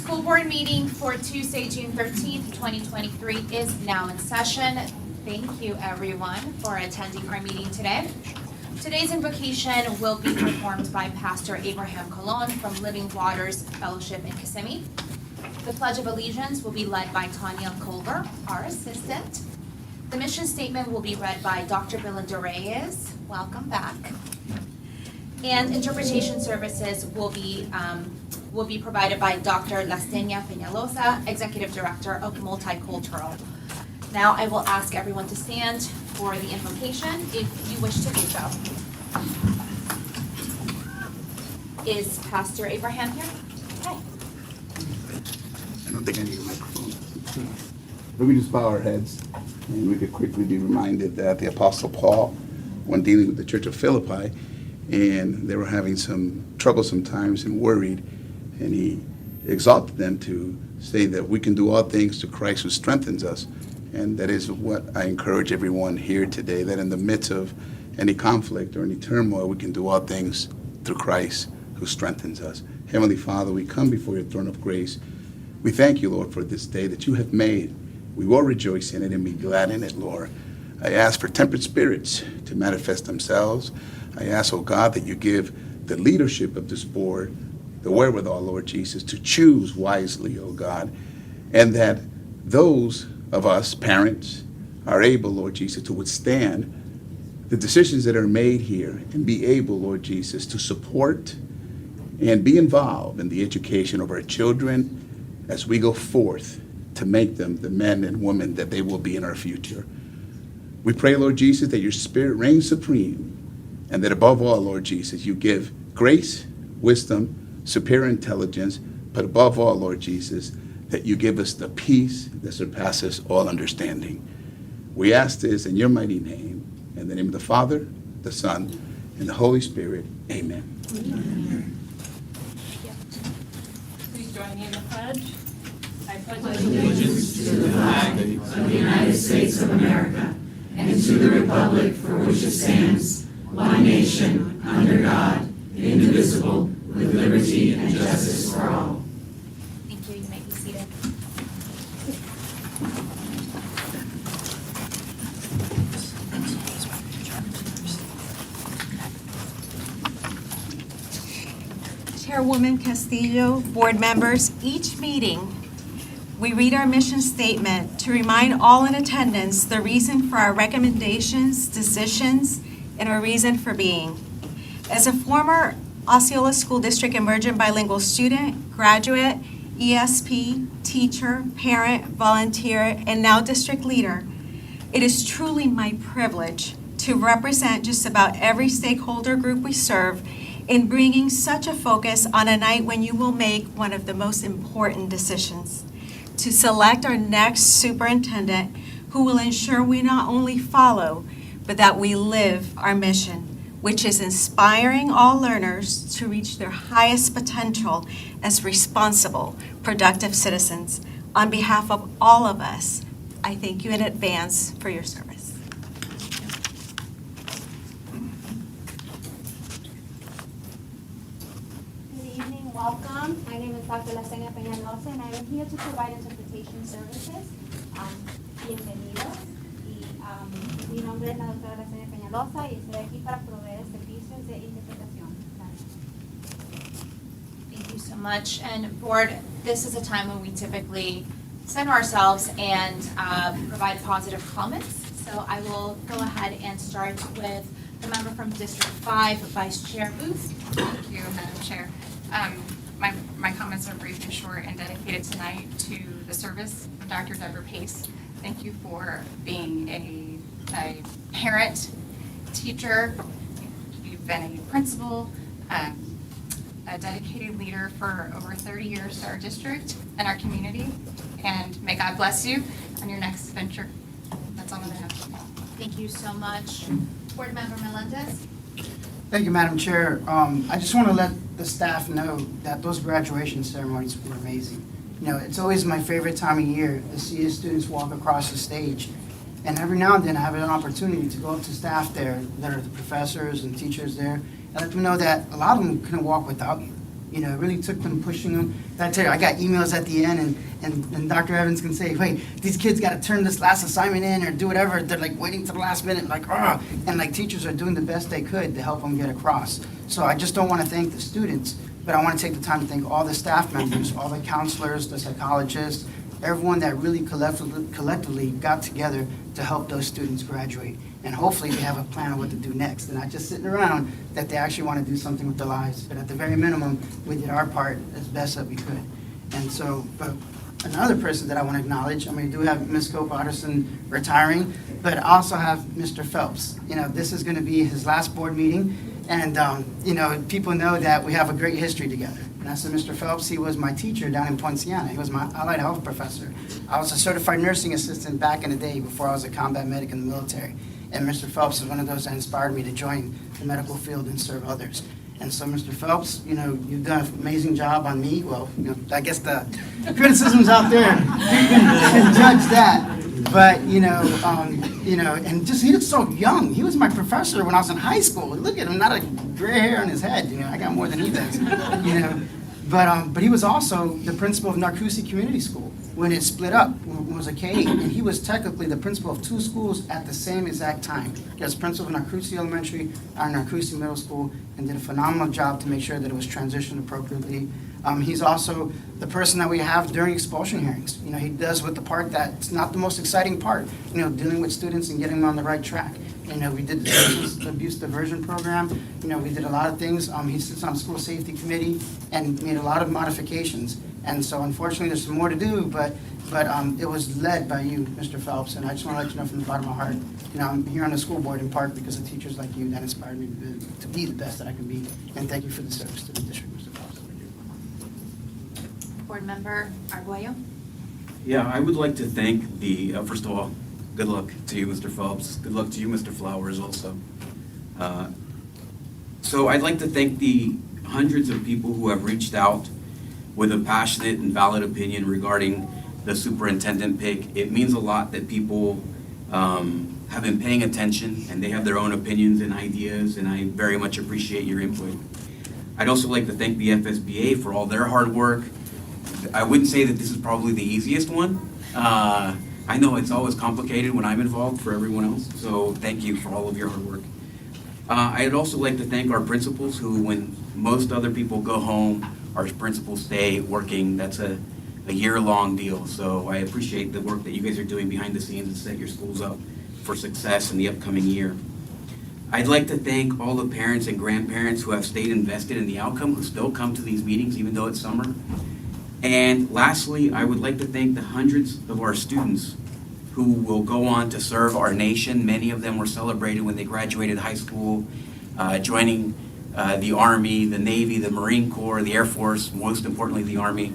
School board meeting for Tuesday, June 13th, 2023 is now in session. Thank you everyone for attending our meeting today. Today's invocation will be performed by Pastor Abraham Colon from Living Waters Fellowship in Kissimmee. The Pledge of Allegiance will be led by Tanya Culver, our assistant. The mission statement will be read by Dr. Belinda Reyes. Welcome back. And interpretation services will be provided by Dr. Lastenia Peñalosa, Executive Director of Multicultural. Now I will ask everyone to stand for the invocation if you wish to do so. Is Pastor Abraham here? Okay. I don't think I need a microphone. Let me just bow our heads, and we could quickly be reminded that the Apostle Paul, when dealing with the Church of Philippi, and they were having some troublesome times and worried, and he exalted them to say that we can do all things through Christ who strengthens us. And that is what I encourage everyone here today, that in the midst of any conflict or any turmoil, we can do all things through Christ who strengthens us. Heavenly Father, we come before your throne of grace. We thank you, Lord, for this day that you have made. We will rejoice in it and be glad in it, Lord. I ask for tempered spirits to manifest themselves. I ask, oh God, that you give the leadership of this board the wherewithal, Lord Jesus, to choose wisely, oh God, and that those of us, parents, are able, Lord Jesus, to withstand the decisions that are made here and be able, Lord Jesus, to support and be involved in the education of our children as we go forth to make them the men and women that they will be in our future. We pray, Lord Jesus, that your Spirit reigns supreme, and that above all, Lord Jesus, you give grace, wisdom, superior intelligence, but above all, Lord Jesus, that you give us the peace that surpasses all understanding. We ask this in your mighty name, in the name of the Father, the Son, and the Holy Spirit. Amen. Amen. Please join me in the pledge. I pledge allegiance to the flag of the United States of America and to the republic for which it stands, one nation, under God, indivisible, with liberty and justice for all. Thank you. You may be seated. Chairwoman Castillo, board members, each meeting, we read our mission statement to remind all in attendance the reason for our recommendations, decisions, and our reason for being. As a former Osceola School District Emergent Bilingual student, graduate, ESP, teacher, parent, volunteer, and now district leader, it is truly my privilege to represent just about every stakeholder group we serve in bringing such a focus on a night when you will make one of the most important decisions: to select our next superintendent who will ensure we not only follow, but that we live our mission, which is inspiring all learners to reach their highest potential as responsible, productive citizens. On behalf of all of us, I thank you in advance for your service. Good evening, welcome. My name is Dr. Lastenia Peñalosa, and I am here to provide interpretation services. Bienvenidos. Mi nombre es la doctora Lastenia Peñalosa y estoy aquí para proveer servicios de interpretación. Gracias. Thank you so much. And board, this is a time when we typically center ourselves and provide positive comments. So I will go ahead and start with the member from District 5, Vice Chair Booth. Thank you, Madam Chair. My comments are brief and short and dedicated tonight to the service of Dr. Deborah Pace. Thank you for being a parent, teacher. You've been a principal, a dedicated leader for over 30 years to our district and our community. And may God bless you on your next venture. That's all I have. Thank you so much. Board Member Melendez. Thank you, Madam Chair. I just want to let the staff know that those graduation ceremonies were amazing. You know, it's always my favorite time of year to see the students walk across the stage. And every now and then I have an opportunity to go up to staff there that are the professors and teachers there and let them know that a lot of them couldn't walk without you. You know, it really took them pushing them. I tell you, I got emails at the end, and Dr. Evans can say, wait, these kids got to turn this last assignment in or do whatever. They're like waiting to the last minute, like, oh, and like teachers are doing the best they could to help them get across. So I just don't want to thank the students, but I want to take the time to thank all the staff members, all the counselors, the psychologists, everyone that really collectively got together to help those students graduate. And hopefully they have a plan of what to do next. And not just sitting around, that they actually want to do something with their lives. But at the very minimum, we did our part as best that we could. And so, but another person that I want to acknowledge, I mean, we do have Ms. Cope-Otterson retiring, but I also have Mr. Phelps. You know, this is going to be his last board meeting. And, you know, people know that we have a great history together. And I said, Mr. Phelps, he was my teacher down in Poinciana. He was my allied health professor. I was a certified nursing assistant back in the day before I was a combat medic in the military. And Mr. Phelps is one of those that inspired me to join the medical field and serve others. And so, Mr. Phelps, you know, you've done an amazing job on me. Well, you know, I guess the criticisms out there, you can judge that. But, you know, and just, he looks so young. He was my professor when I was in high school. Look at him, not a gray hair on his head. You know, I got more than he does, you know. But he was also the principal of Narcousie Community School when it split up, when it was a K-8. And he was technically the principal of two schools at the same exact time. He was principal of Narcousie Elementary and Narcousie Middle School and did a phenomenal job to make sure that it was transitioned appropriately. He's also the person that we have during expulsion hearings. You know, he does with the part that's not the most exciting part, you know, dealing with students and getting them on the right track. You know, we did the substance abuse diversion program. You know, we did a lot of things. He sits on school safety committee and made a lot of modifications. And so unfortunately, there's some more to do, but it was led by you, Mr. Phelps. And I just want to let you know from the bottom of my heart, you know, I'm here on the school board in part because of teachers like you that inspired me to be the best that I can be. And thank you for the service to the district, Mr. Phelps. Board Member Arguello. Yeah, I would like to thank the, first of all, good luck to you, Mr. Phelps. Good luck to you, Mr. Flowers, also. So I'd like to thank the hundreds of people who have reached out with a passionate and valid opinion regarding the superintendent pick. It means a lot that people have been paying attention and they have their own opinions and ideas, and I very much appreciate your input. I'd also like to thank the FSBA for all their hard work. I wouldn't say that this is probably the easiest one. I know it's always complicated when I'm involved for everyone else, so thank you for all of your hard work. I'd also like to thank our principals who, when most other people go home, our principals stay working. That's a year-long deal, so I appreciate the work that you guys are doing behind the scenes and set your schools up for success in the upcoming year. I'd like to thank all the parents and grandparents who have stayed invested in the outcome, who still come to these meetings even though it's summer. And lastly, I would like to thank the hundreds of our students who will go on to serve our nation. Many of them were celebrated when they graduated high school, joining the Army, the Navy, the Marine Corps, the Air Force, most importantly, the Army.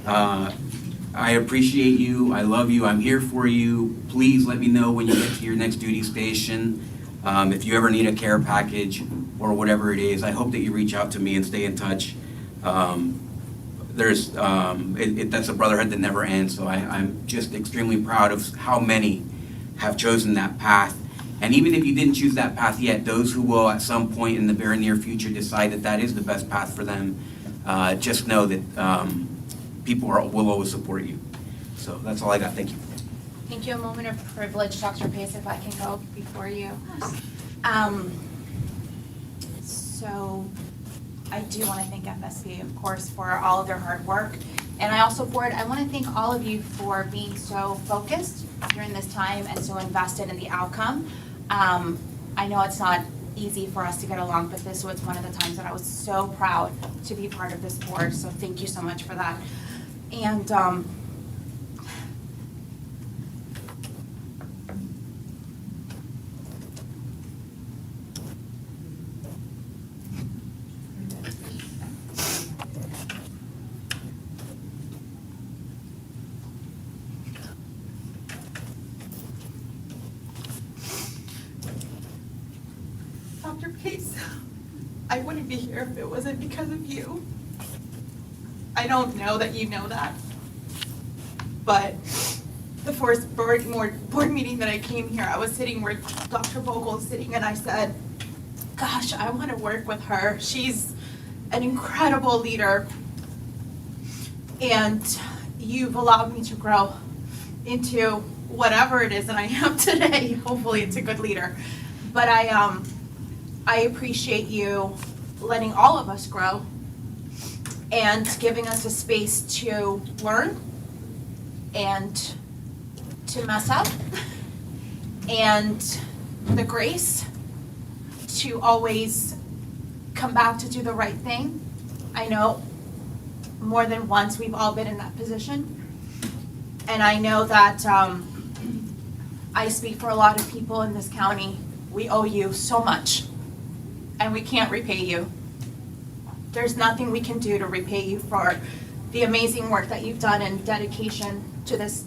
I appreciate you. I love you. I'm here for you. Please let me know when you get to your next duty station. If you ever need a care package or whatever it is, I hope that you reach out to me and stay in touch. That's a brotherhood that never ends, so I'm just extremely proud of how many have chosen that path. And even if you didn't choose that path yet, those who will at some point in the very near future decide that that is the best path for them, just know that people will always support you. So that's all I got. Thank you. Thank you. A moment of privilege, Dr. Pace, if I can go before you. So I do want to thank FSBA, of course, for all of their hard work. And I also, Board, I want to thank all of you for being so focused during this time and so invested in the outcome. I know it's not easy for us to get along, but this was one of the times that I was so proud to be part of this board. So thank you so much for that. And Dr. Pace, I wouldn't be here if it wasn't because of you. I don't know that you know that, but the first board meeting that I came here, I was sitting where Dr. Vogel is sitting, and I said, gosh, I want to work with her. an incredible leader, and you've allowed me to grow into whatever it is that I am today. Hopefully it's a good leader. But I appreciate you letting all of us grow and giving us a space to learn and to mess up, and the grace to always come back to do the right thing. I know more than once we've all been in that position, and I know that I speak for a lot of people in this county. We owe you so much, and we can't repay you. There's nothing we can do to repay you for the amazing work that you've done and dedication to this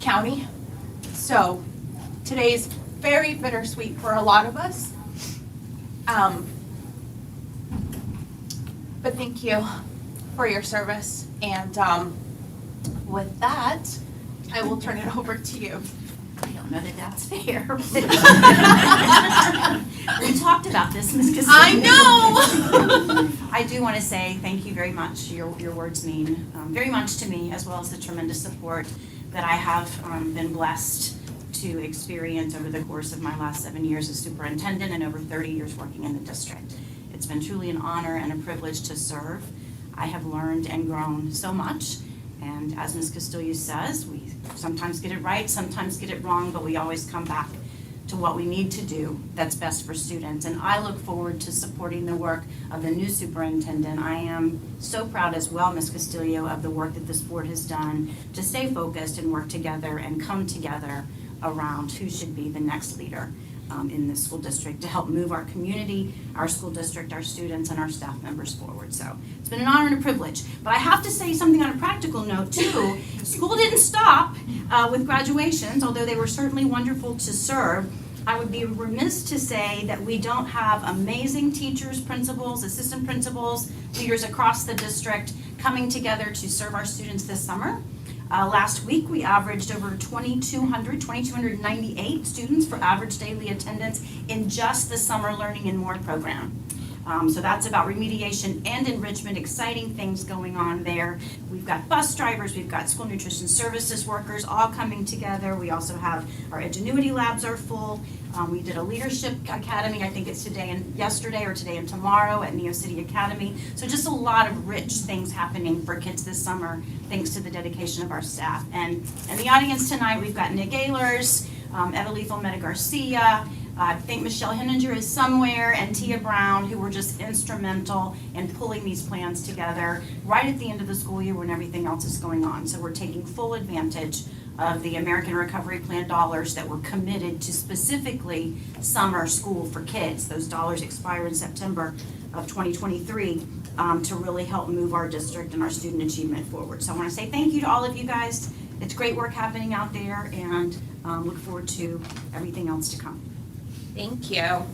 county. So today's very bittersweet for a lot of us. But thank you for your service. And with that, I will turn it over to you. I don't know that that's fair. We talked about this, Ms. Castillo. I know! I do want to say thank you very much. Your words mean very much to me, as well as the tremendous support that I have been blessed to experience over the course of my last 7 years as superintendent and over 30 years working in the district. It's been truly an honor and a privilege to serve. I have learned and grown so much. And as Ms. Castillo says, we sometimes get it right, sometimes get it wrong, but we always come back to what we need to do that's best for students. And I look forward to supporting the work of the new superintendent. I am so proud as well, Ms. Castillo, of the work that this board has done to stay focused and work together and come together around who should be the next leader in this school district to help move our community, our school district, our students, and our staff members forward. So it's been an honor and a privilege. But I have to say something on a practical note too. School didn't stop with graduations, although they were certainly wonderful to serve. I would be remiss to say that we don't have amazing teachers, principals, assistant principals, leaders across the district coming together to serve our students this summer. Last week, we averaged over 2,298 students for average daily attendance in just the Summer Learning and More program. So that's about remediation and enrichment, exciting things going on there. We've got bus drivers, we've got school nutrition services workers all coming together. We also have our Ingenuity labs are full. We did a leadership academy, I think it's yesterday or today and tomorrow at Neo City Academy. So just a lot of rich things happening for kids this summer, thanks to the dedication of our staff. And in the audience tonight, we've got Nick Ehlers, Evelethel Meta Garcia, I think Michelle Henninger is somewhere, and Tia Brown, who were just instrumental in pulling these plans together right at the end of the school year when everything else is going on. So we're taking full advantage of the American Recovery Plan dollars that were committed to specifically summer school for kids. Those dollars expire in September of 2023 to really help move our district and our student achievement forward. So I want to say thank you to all of you guys. It's great work happening out there, and look forward to everything else to come. Thank you.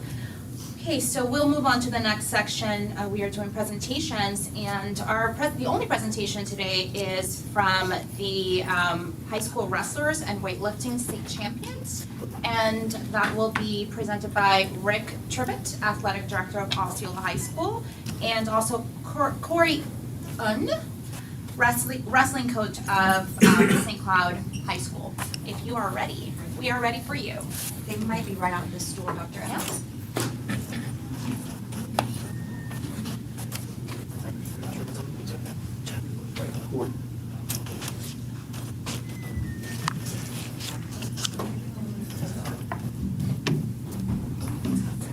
Okay, so we'll move on to the next section. We are doing presentations, and the only presentation today is from the high school wrestlers and weightlifting state champions, and that will be presented by Rick Tribbett, athletic director of Osceola High School, and also Corey Un, wrestling coach of St. Cloud High School. If you are ready, we are ready for you. They might be right out of this door, Dr. Ellis.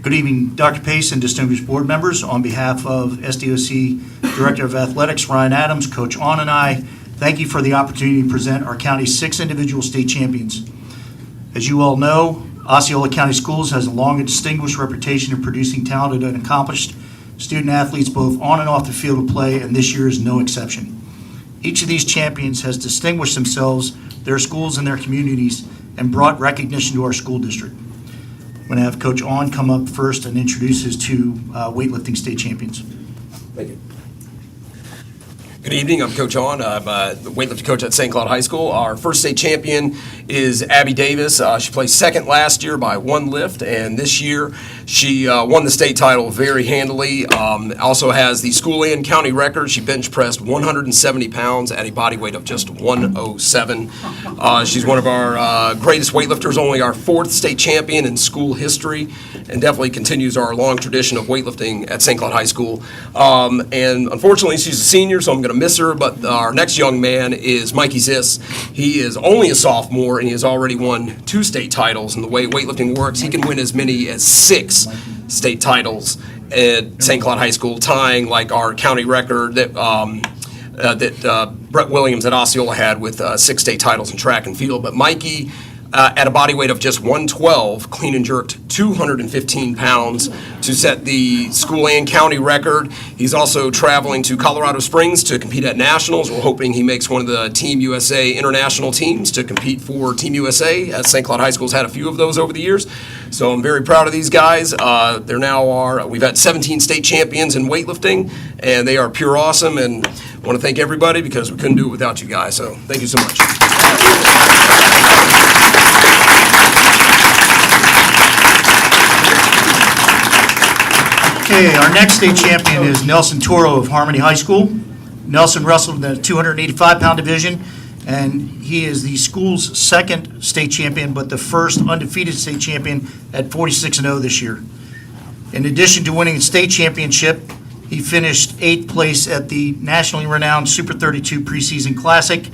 Good evening, Dr. Pace and distinguished board members. On behalf of SDOC Director of Athletics, Ryan Adams, Coach On, and I, thank you for the opportunity to present our county's 6 individual state champions. As you all know, Osceola County Schools has a long and distinguished reputation of producing talented and accomplished student athletes both on and off the field of play, and this year is no exception. Each of these champions has distinguished themselves, their schools, and their communities, and brought recognition to our school district. I'm going to have Coach On come up first and introduce his 2 weightlifting state champions. Thank you. Good evening, I'm Coach On. I'm the weightlifting coach at St. Cloud High School. Our first state champion is Abby Davis. She placed second last year by one lift, and this year she won the state title very handily. Also has the school and county record. She bench pressed 170 pounds at a body weight of just 107. She's one of our greatest weightlifters, only our fourth state champion in school history, and definitely continues our long tradition of weightlifting at St. Cloud High School. And unfortunately, she's a senior, so I'm going to miss her, but our next young man is Mikey Ziss. He is only a sophomore, and he has already won 2 state titles. And the way weightlifting works, he can win as many as 6 state titles at St. Cloud High School, tying like our county record that Brett Williams at Osceola had with 6 state titles in track and field. But Mikey, at a body weight of just 112, clean and jerked 215 pounds to set the school and county record. He's also traveling to Colorado Springs to compete at nationals. We're hoping he makes one of the Team USA international teams to compete for Team USA, as St. Cloud High School's had a few of those over the years. So I'm very proud of these guys. We've had 17 state champions in weightlifting, and they are pure awesome. And I want to thank everybody because we couldn't do it without you guys. So thank you so much. Okay, our next state champion is Nelson Toro of Harmony High School. Nelson wrestled in the 285-pound division, and he is the school's second state champion, but the first undefeated state champion at 46-0 this year. In addition to winning the state championship, he finished 8th place at the nationally renowned Super 32 preseason classic.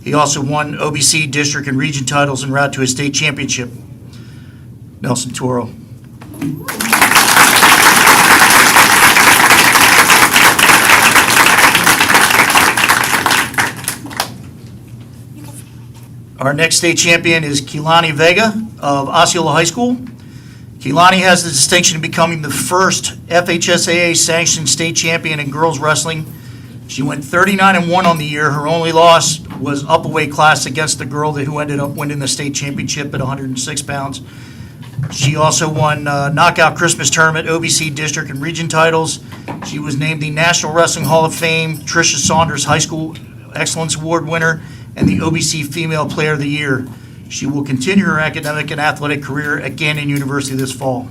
He also won OBC district and region titles en route to his state championship. Nelson Toro. Our next state champion is Keelani Vega of Osceola High School. Keelani has the distinction of becoming the first FHSAA sanctioned state champion in girls wrestling. She went 39-1 on the year. Her only loss was up a weight class against the girl who ended up winning the state championship at 106 pounds. She also won Knockout Christmas Tournament, OBC district and region titles. She was named the National Wrestling Hall of Fame Tricia Saunders High School Excellence Award winner and the OBC Female Player of the Year. She will continue her academic and athletic career at Gannon University this fall.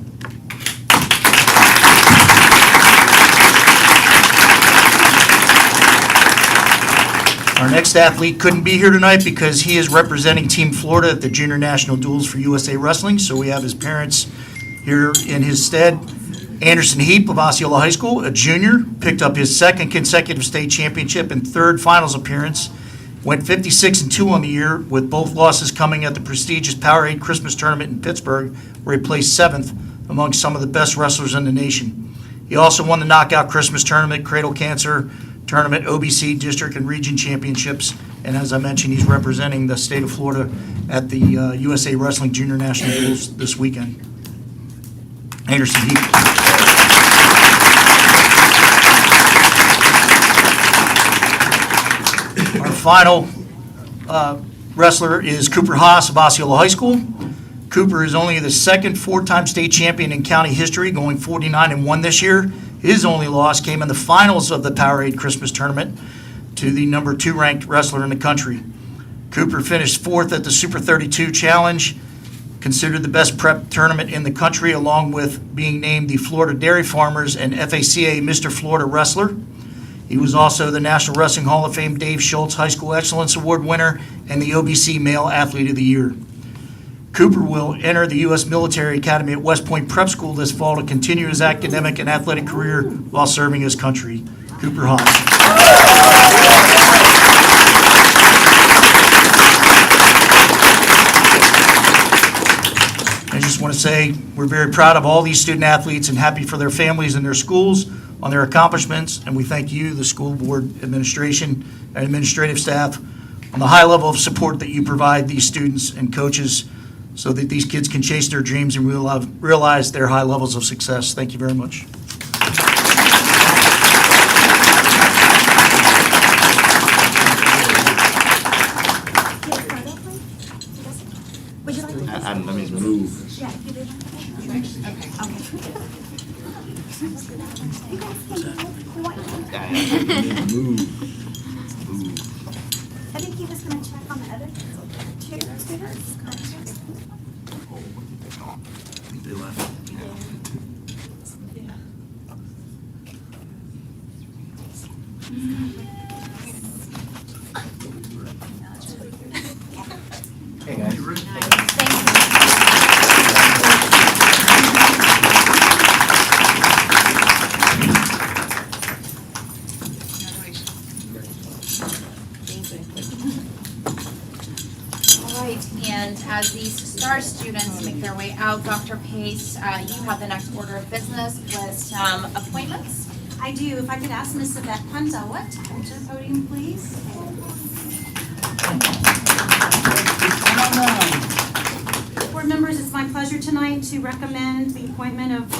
Our next athlete couldn't be here tonight because he is representing Team Florida at the Junior National Duels for USA Wrestling, so we have his parents here in his stead. Anderson Heap of Osceola High School, a junior, picked up his second consecutive state championship and third finals appearance. Went 56-2 on the year, with both losses coming at the prestigious Powerade Christmas Tournament in Pittsburgh, where he placed 7th among some of the best wrestlers in the nation. He also won the Knockout Christmas Tournament, Cradle Cancer Tournament, OBC District and Region Championships, and as I mentioned, he's representing the state of Florida at the USA Wrestling Junior National Duels this weekend. Anderson Heap. Our final wrestler is Cooper Haas of Osceola High School. Cooper is only the second 4-time state champion in county history, going 49-1 this year. His only loss came in the finals of the Powerade Christmas Tournament to the number 2 ranked wrestler in the country. Cooper finished 4th at the Super 32 Challenge, considered the best prep tournament in the country, along with being named the Florida Dairy Farmers and FACA Mr. Florida Wrestler. He was also the National Wrestling Hall of Fame Dave Schultz High School Excellence Award winner and the OBC Male Athlete of the Year. Cooper will enter the U.S. Military Academy at West Point Prep School this fall to continue his academic and athletic career while serving his country. Cooper Haas. I just want to say we're very proud of all these student athletes and happy for their families and their schools on their accomplishments, and we thank you, the school board administration and administrative staff, on the high level of support that you provide these students and coaches so that these kids can chase their dreams and realize their high levels of success. Thank you very much. Let me move. Move. think he was gonna check on the other two students. They left. Hey, guys. All right, and as these STAR students make their way out, Dr. Pace, you have the next order of business with some appointments. I do. If I could ask Ms. Yvette Punzoa to come to the podium, please. Board members, it's my pleasure tonight to recommend the appointment of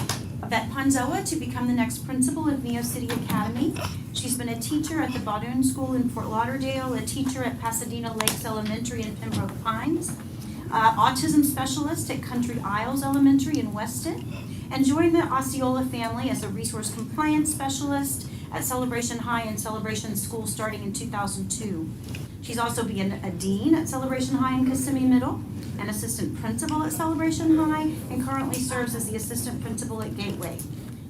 Yvette Punzoa to become the next principal of Neo City Academy. She's been a teacher at the Bowdoin School in Fort Lauderdale, a teacher at Pasadena Lakes Elementary in Pembroke Pines, autism specialist at Country Isles Elementary in Weston, and joined the Osceola family as a resource compliance specialist at Celebration High and Celebration School starting in 2002. She's also been a dean at Celebration High and Kissimmee Middle, an assistant principal at Celebration High, and currently serves as the assistant principal at Gateway.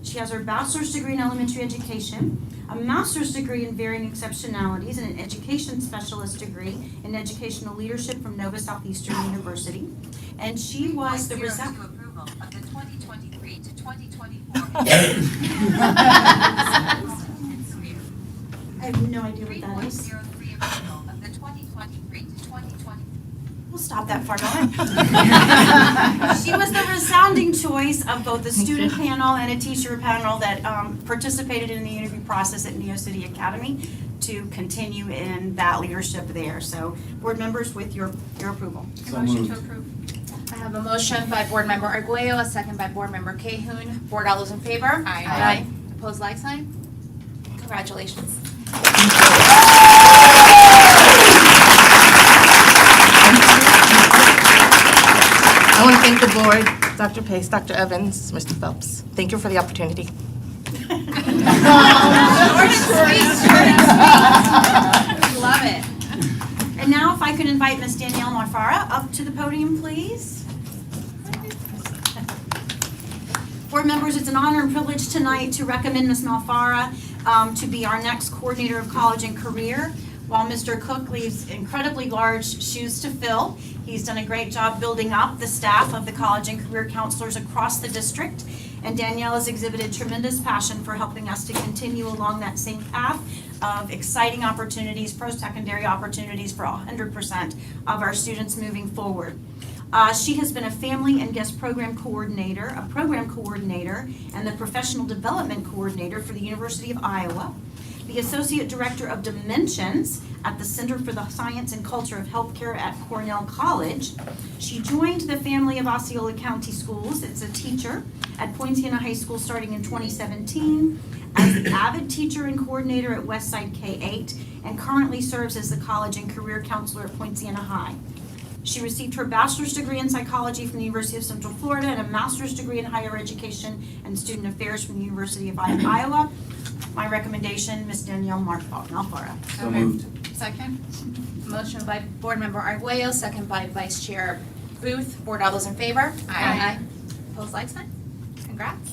She has her bachelor's degree in elementary education, a master's degree in varying exceptionalities, and an education specialist degree in educational leadership from Nova Southeastern University. And she was the approval of the 2023 to 2024. I have no idea what that is. 3.03 approval of the 2023 to 2020. We'll stop that far going. She was the resounding choice of both the student panel and a teacher panel that participated in the interview process at Neo City Academy to continue in that leadership there. So, board members, with your approval. Motion to approve. I have a motion by Board Member Arguello, a second by Board Member Cahoon. Board, all those in favor? Aye. Opposed, like sign? Congratulations. I want to thank the board, Dr. Pace, Dr. Evans, Mr. Phelps. Thank you for the opportunity. Love it. And now if I could invite Ms. Danielle Marfara up to the podium, please. Board members, it's an honor and privilege tonight to recommend Ms. Marfara to be our next coordinator of college and career. While Mr. Cook leaves incredibly large shoes to fill, he's done a great job building up the staff of the college and career counselors across the district. And Danielle has exhibited tremendous passion for helping us to continue along that same path of exciting opportunities, post-secondary opportunities for 100% of our students moving forward. She has been a family and guest program coordinator, a program coordinator, and the professional development coordinator for the University of Iowa, the Associate Director of Dimensions at the Center for the Science and Culture of Healthcare at Cornell College. She joined the family of Osceola County Schools as a teacher at Poinciana High School starting in 2017, as the avid teacher and coordinator at Westside K-8, and currently serves as the college and career counselor at Poinciana High. She received her bachelor's degree in psychology from the University of Central Florida and a master's degree in higher education and student affairs from the University of Iowa. My recommendation, Ms. Danielle Marfara. So moved. Second? Motion by Board Member Arguello, second by Vice Chair Booth. Board, all those in favor? Aye. Opposed, like sign? Congrats.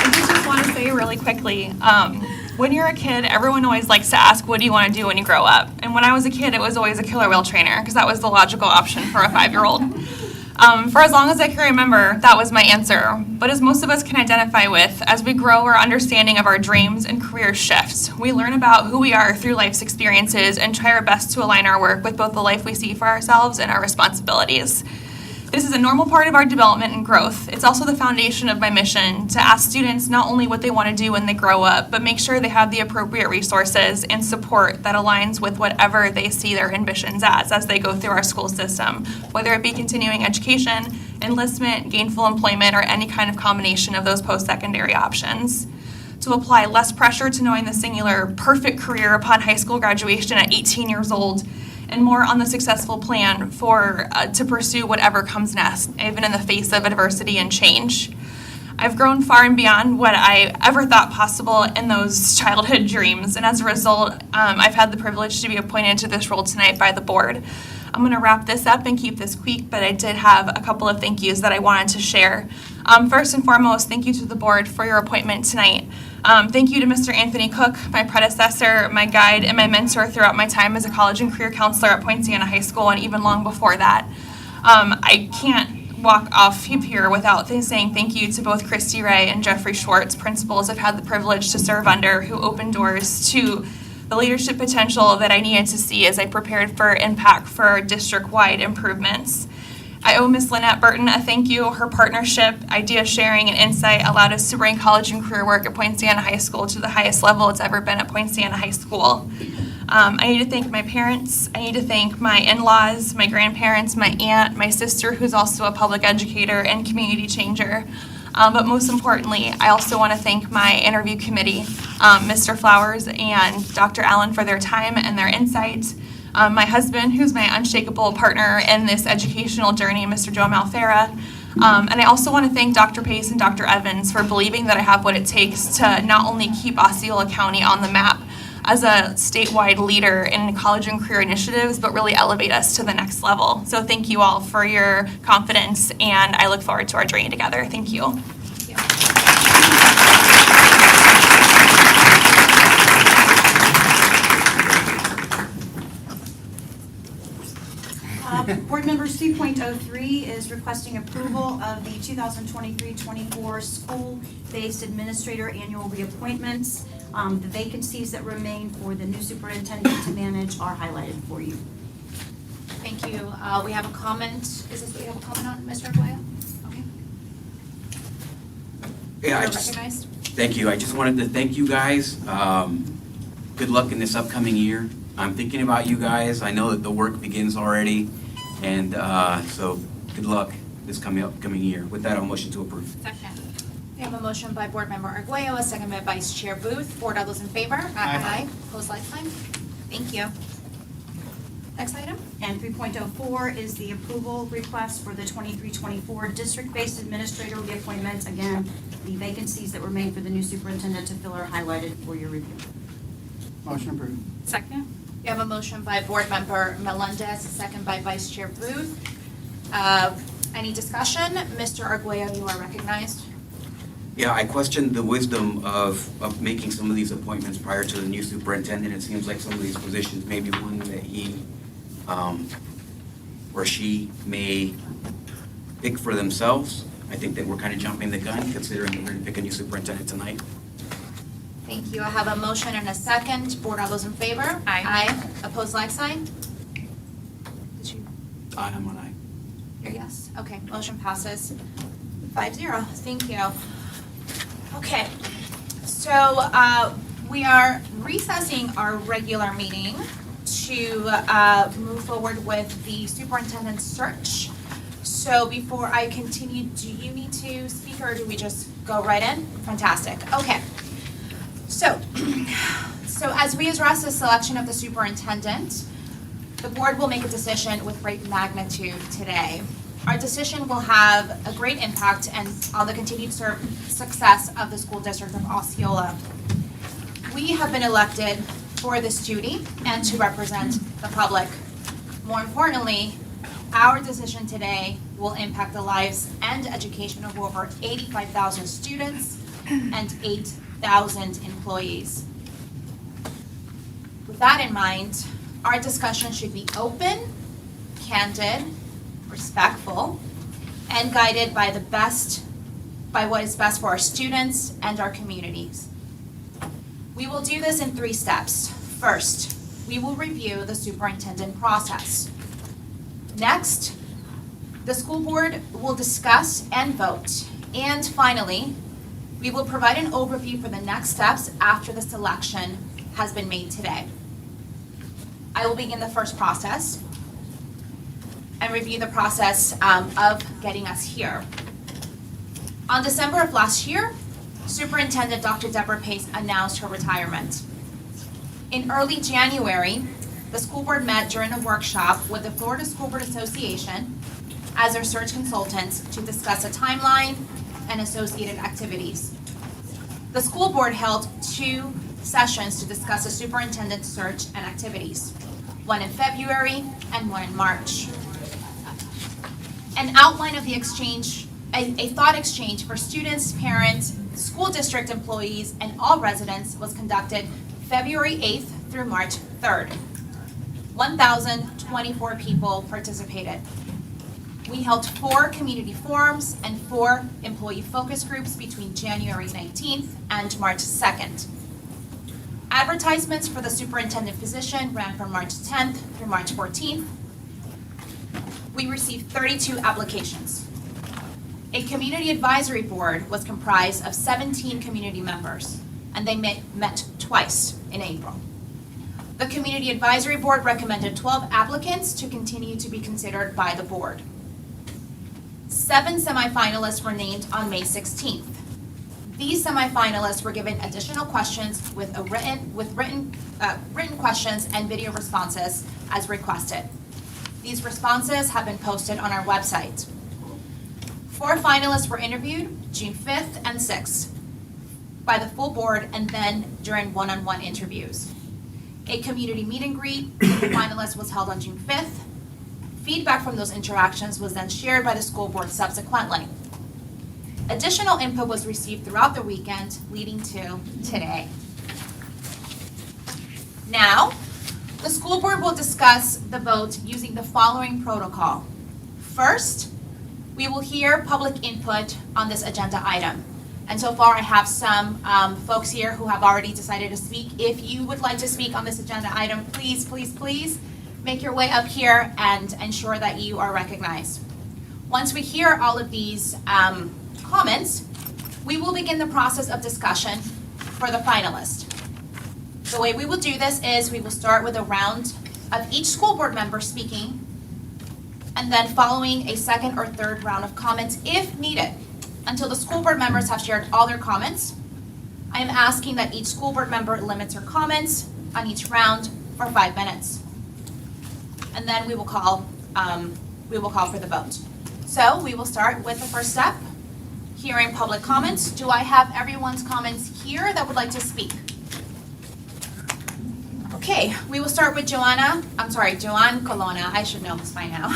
I just want to say really quickly, when you're a kid, everyone always likes to ask, what do you want to do when you grow up? And when I was a kid, it was always a killer whale trainer, because that was the logical option for a 5-year-old. For as long as I can remember, that was my answer. But as most of us can identify with, as we grow, our understanding of our dreams and career shifts. We learn about who we are through life's experiences and try our best to align our work with both the life we see for ourselves and our responsibilities. This is a normal part of our development and growth. It's also the foundation of my mission to ask students not only what they want to do when they grow up, but make sure they have the appropriate resources and support that aligns with whatever they see their ambitions as they go through our school system, whether it be continuing education, enlistment, gainful employment, or any kind of combination of those post-secondary options. To apply less pressure to knowing the singular perfect career upon high school graduation at 18 years old, and more on the successful plan to pursue whatever comes next, even in the face of adversity and change. I've grown far and beyond what I ever thought possible in those childhood dreams, and as a result, I've had the privilege to be appointed to this role tonight by the board. I'm going to wrap this up and keep this quick, but I did have a couple of thank yous that I wanted to share. First and foremost, thank you to the board for your appointment tonight. Thank you to Mr. Anthony Cook, my predecessor, my guide, and my mentor throughout my time as a college and career counselor at Poinciana High School, and even long before that. I can't walk off here without saying thank you to both Christy Ray and Jeffrey Schwartz, principals I've had the privilege to serve under, who opened doors to the leadership potential that I needed to see as I prepared for impact for district-wide improvements. I owe Ms. Lynette Burton a thank you. Her partnership, idea sharing, and insight allowed us to bring college and career work at Poinciana High School to the highest level it's ever been at Poinciana High School. I need to thank my parents. I need to thank my in-laws, my grandparents, my aunt, my sister, who's also a public educator and community changer. But most importantly, I also want to thank my interview committee, Mr. Flowers and Dr. Allen, for their time and their insight. My husband, who's my unshakable partner in this educational journey, Mr. Joe Malfera. And I also want to thank Dr. Pace and Dr. Evans for believing that I have what it takes to not only keep Osceola County on the map as a statewide leader in college and career initiatives, but really elevate us to the next level. So thank you all for your confidence, and I look forward to our journey together. Thank you. Board Member 3.03 is requesting approval of the 2023-24 school-based administrator annual reappointments. The vacancies that remain for the new superintendent to manage are highlighted for you. Thank you. We have a comment. We have a comment on Mr. Aguayo? Okay. Yeah, You're recognized. thank you. I just wanted to thank you guys. Good luck in this upcoming year. I'm thinking about you guys. I know that the work begins already, and so good luck this upcoming year. With that, I'll motion to approve. Second. We have a motion by Board Member Arguello, a second by Vice Chair Booth. Board, all those in favor? Aye. Opposed, like sign. Thank you. Next item? And 3.04 is the approval request for the 23-24 district-based administrator reappointments. Again, the vacancies that remain for the new superintendent to fill are highlighted for your review. Motion approved. Second. We have a motion by Board Member Melendez, a second by Vice Chair Booth. Any discussion? Mr. Arguello, you are recognized. Yeah, I questioned the wisdom of making some of these appointments prior to the new superintendent. It seems like some of these positions may be one that he or she may pick for themselves. I think that we're kind of jumping the gun considering that we're going to pick a new superintendent tonight. Thank you. I have a motion and a second. Board, all those in favor? Aye. Opposed, like sign? Did you? I'm an aye. You're yes? Okay, motion passes 5-0. Thank you. Okay, so we are recessing our regular meeting to move forward with the superintendent search. So before I continue, do you need to speak or do we just go right in? Fantastic. Okay. So as we address the selection of the superintendent, the board will make a decision with great magnitude today. Our decision will have a great impact on the continued success of the school district of Osceola. We have been elected for this duty and to represent the public. More importantly, our decision today will impact the lives and education of over 85,000 students and 8,000 employees. With that in mind, our discussion should be open, candid, respectful, and guided by what is best for our students and our communities. We will do this in 3 steps. First, we will review the superintendent process. Next, the school board will discuss and vote. And finally, we will provide an overview for the next steps after the selection has been made today. I will begin the first process and review the process of getting us here. On December of last year, Superintendent Dr. Deborah Pace announced her retirement. In early January, the school board met during a workshop with the Florida School Board Association as their search consultants to discuss a timeline and associated activities. The school board held 2 sessions to discuss the superintendent search and activities, one in February and one in March. An outline of the exchange, a thought exchange for students, parents, school district employees, and all residents was conducted February 8th through March 3rd. 1,024 people participated. We held 4 community forums and 4 employee focus groups between January 19th and March 2nd. Advertisements for the superintendent position ran from March 10th through March 14th. We received 32 applications. A community advisory board was comprised of 17 community members, and they met twice in April. The community advisory board recommended 12 applicants to continue to be considered by the board. 7 semifinalists were named on May 16th. These semifinalists were given additional questions with written questions and video responses as requested. These responses have been posted on our website. 4 finalists were interviewed June 5th and 6th by the full board and then during one-on-one interviews. A community meet and greet with the finalists was held on June 5th. Feedback from those interactions was then shared by the school board subsequently. Additional input was received throughout the weekend, leading to today. Now, the school board will discuss the vote using the following protocol. First, we will hear public input on this agenda item. And so far, I have some folks here who have already decided to speak. If you would like to speak on this agenda item, please, please, please make your way up here and ensure that you are recognized. Once we hear all of these comments, we will begin the process of discussion for the finalist. The way we will do this is we will start with a round of each school board member speaking, and then following a second or third round of comments if needed. Until the school board members have shared all their comments, I am asking that each school board member limits her comments on each round for 5 minutes. And then we will call for the vote. So we will start with the first step, hearing public comments. Do I have everyone's comments here that would like to speak? Okay, we will start with Joanne Colonna. I should know this by now.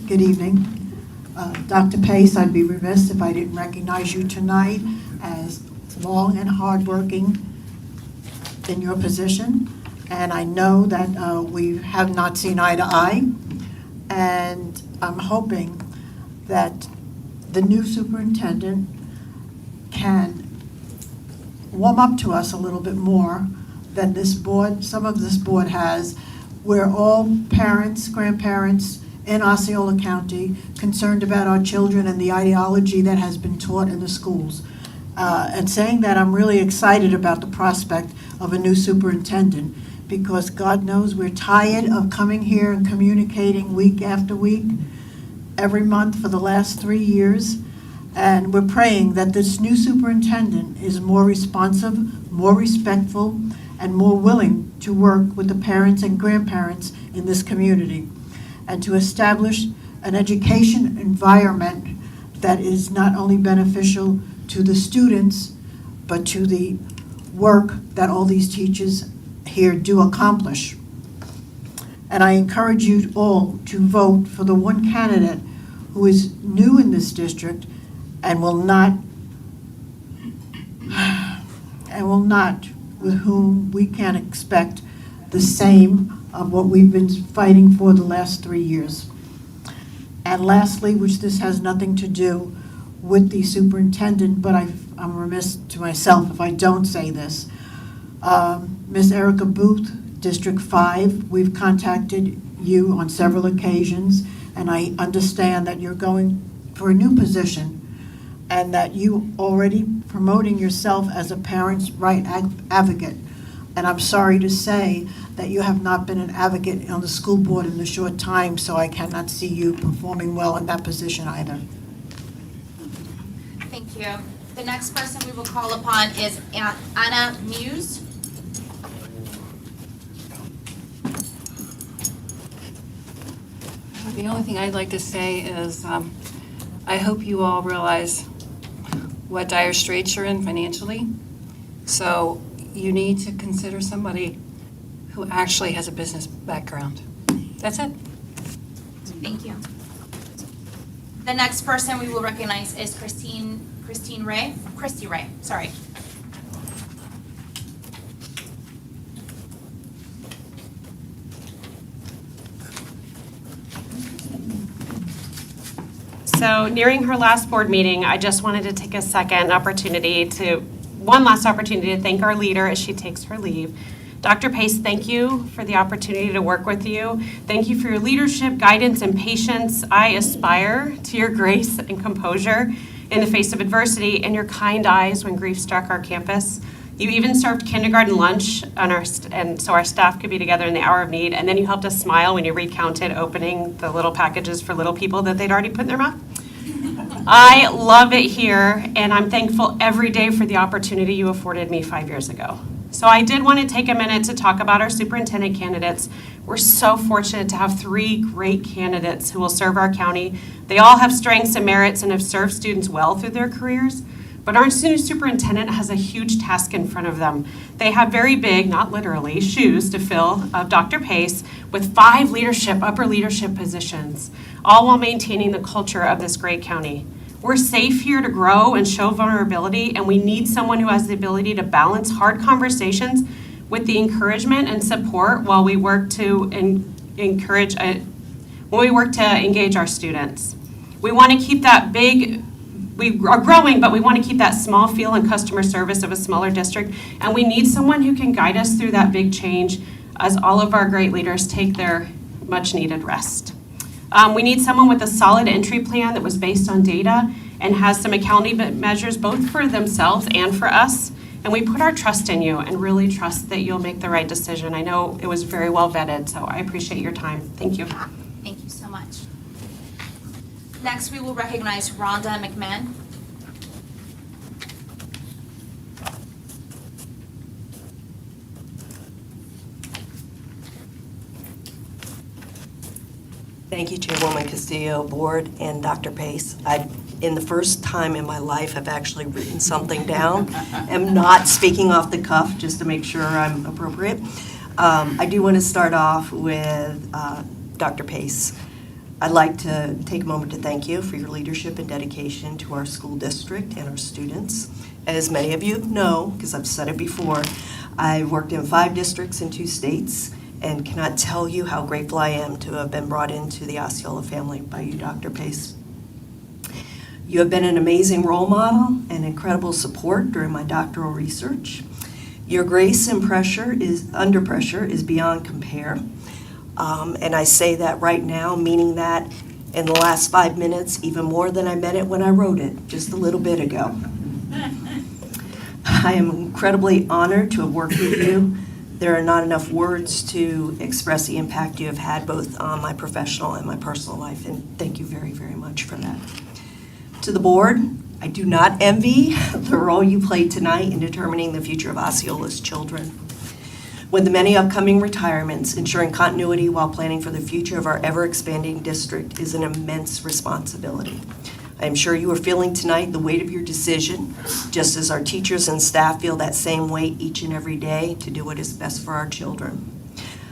Good evening. Dr. Pace, I'd be remiss if I didn't recognize you tonight as long and hardworking in your position. And I know that we have not seen eye to eye. And I'm hoping that the new superintendent can warm up to us a little bit more than this board, some of this board has. We're all parents, grandparents, in Osceola County, concerned about our children and the ideology that has been taught in the schools. And saying that, I'm really excited about the prospect of a new superintendent, because God knows we're tired of coming here and communicating week after week, every month for the last 3 years. And we're praying that this new superintendent is more responsive, more respectful, and more willing to work with the parents and grandparents in this community, and to establish an education environment that is not only beneficial to the students, but to the work that all these teachers here do accomplish. And I encourage you all to vote for the one candidate who is new in this district and will not, with whom we can expect the same of what we've been fighting for the last 3 years. And lastly, which this has nothing to do with the superintendent, but I'm remiss to myself if I don't say this. Ms. Erica Booth, District 5, we've contacted you on several occasions, and I understand that you're going for a new position and that you already promoting yourself as a parents' right advocate. And I'm sorry to say that you have not been an advocate on the school board in a short time, so I cannot see you performing well in that position either. Thank you. The next person we will call upon is Anna Muse. The only thing I'd like to say is I hope you all realize what dire straits you're in financially. So you need to consider somebody who actually has a business background. That's it. Thank you. The next person we will recognize is Christy Ray, sorry. So nearing her last board meeting, I just wanted to take a one last opportunity to thank our leader as she takes her leave. Dr. Pace, thank you for the opportunity to work with you. Thank you for your leadership, guidance, and patience. I aspire to your grace and composure in the face of adversity and your kind eyes when grief struck our campus. You even served kindergarten lunch and so our staff could be together in the hour of need, and then you helped us smile when you recounted opening the little packages for little people that they'd already put in their mouth. I love it here, and I'm thankful every day for the opportunity you afforded me 5 years ago. So I did want to take a minute to talk about our superintendent candidates. We're so fortunate to have 3 great candidates who will serve our county. They all have strengths and merits and have served students well through their careers. But our new superintendent has a huge task in front of them. They have very big, not literally, shoes to fill of Dr. Pace with 5 upper leadership positions, all while maintaining the culture of this great county. We're safe here to grow and show vulnerability, and we need someone who has the ability to balance hard conversations with the encouragement and support while we work to engage our students. We want to keep that we are growing, but we want to keep that small feel and customer service of a smaller district, and we need someone who can guide us through that big change as all of our great leaders take their much-needed rest. We need someone with a solid entry plan that was based on data and has some accountability measures both for themselves and for us. And we put our trust in you and really trust that you'll make the right decision. I know it was very well vetted, so I appreciate your time. Thank you. Thank you so much. Next, we will recognize Rhonda McMahon. Thank you, Chairwoman Castillo, Board, and Dr. Pace. In the first time in my life, have actually written something down. I'm not speaking off the cuff, just to make sure I'm appropriate. I do want to start off with Dr. Pace. I'd like to take a moment to thank you for your leadership and dedication to our school district and our students. As many of you know, because I've said it before, I've worked in 5 districts in 2 states, and cannot tell you how grateful I am to have been brought into the Osceola family by you, Dr. Pace. You have been an amazing role model and incredible support during my doctoral research. Your grace and under pressure is beyond compare. And I say that right now, meaning that in the last 5 minutes, even more than I meant it when I wrote it just a little bit ago. I am incredibly honored to have worked with you. There are not enough words to express the impact you have had both on my professional and my personal life, and thank you very, very much for that. To the board, I do not envy the role you played tonight in determining the future of Osceola's children. With the many upcoming retirements, ensuring continuity while planning for the future of our ever-expanding district is an immense responsibility. I am sure you are feeling tonight the weight of your decision, just as our teachers and staff feel that same weight each and every day to do what is best for our children.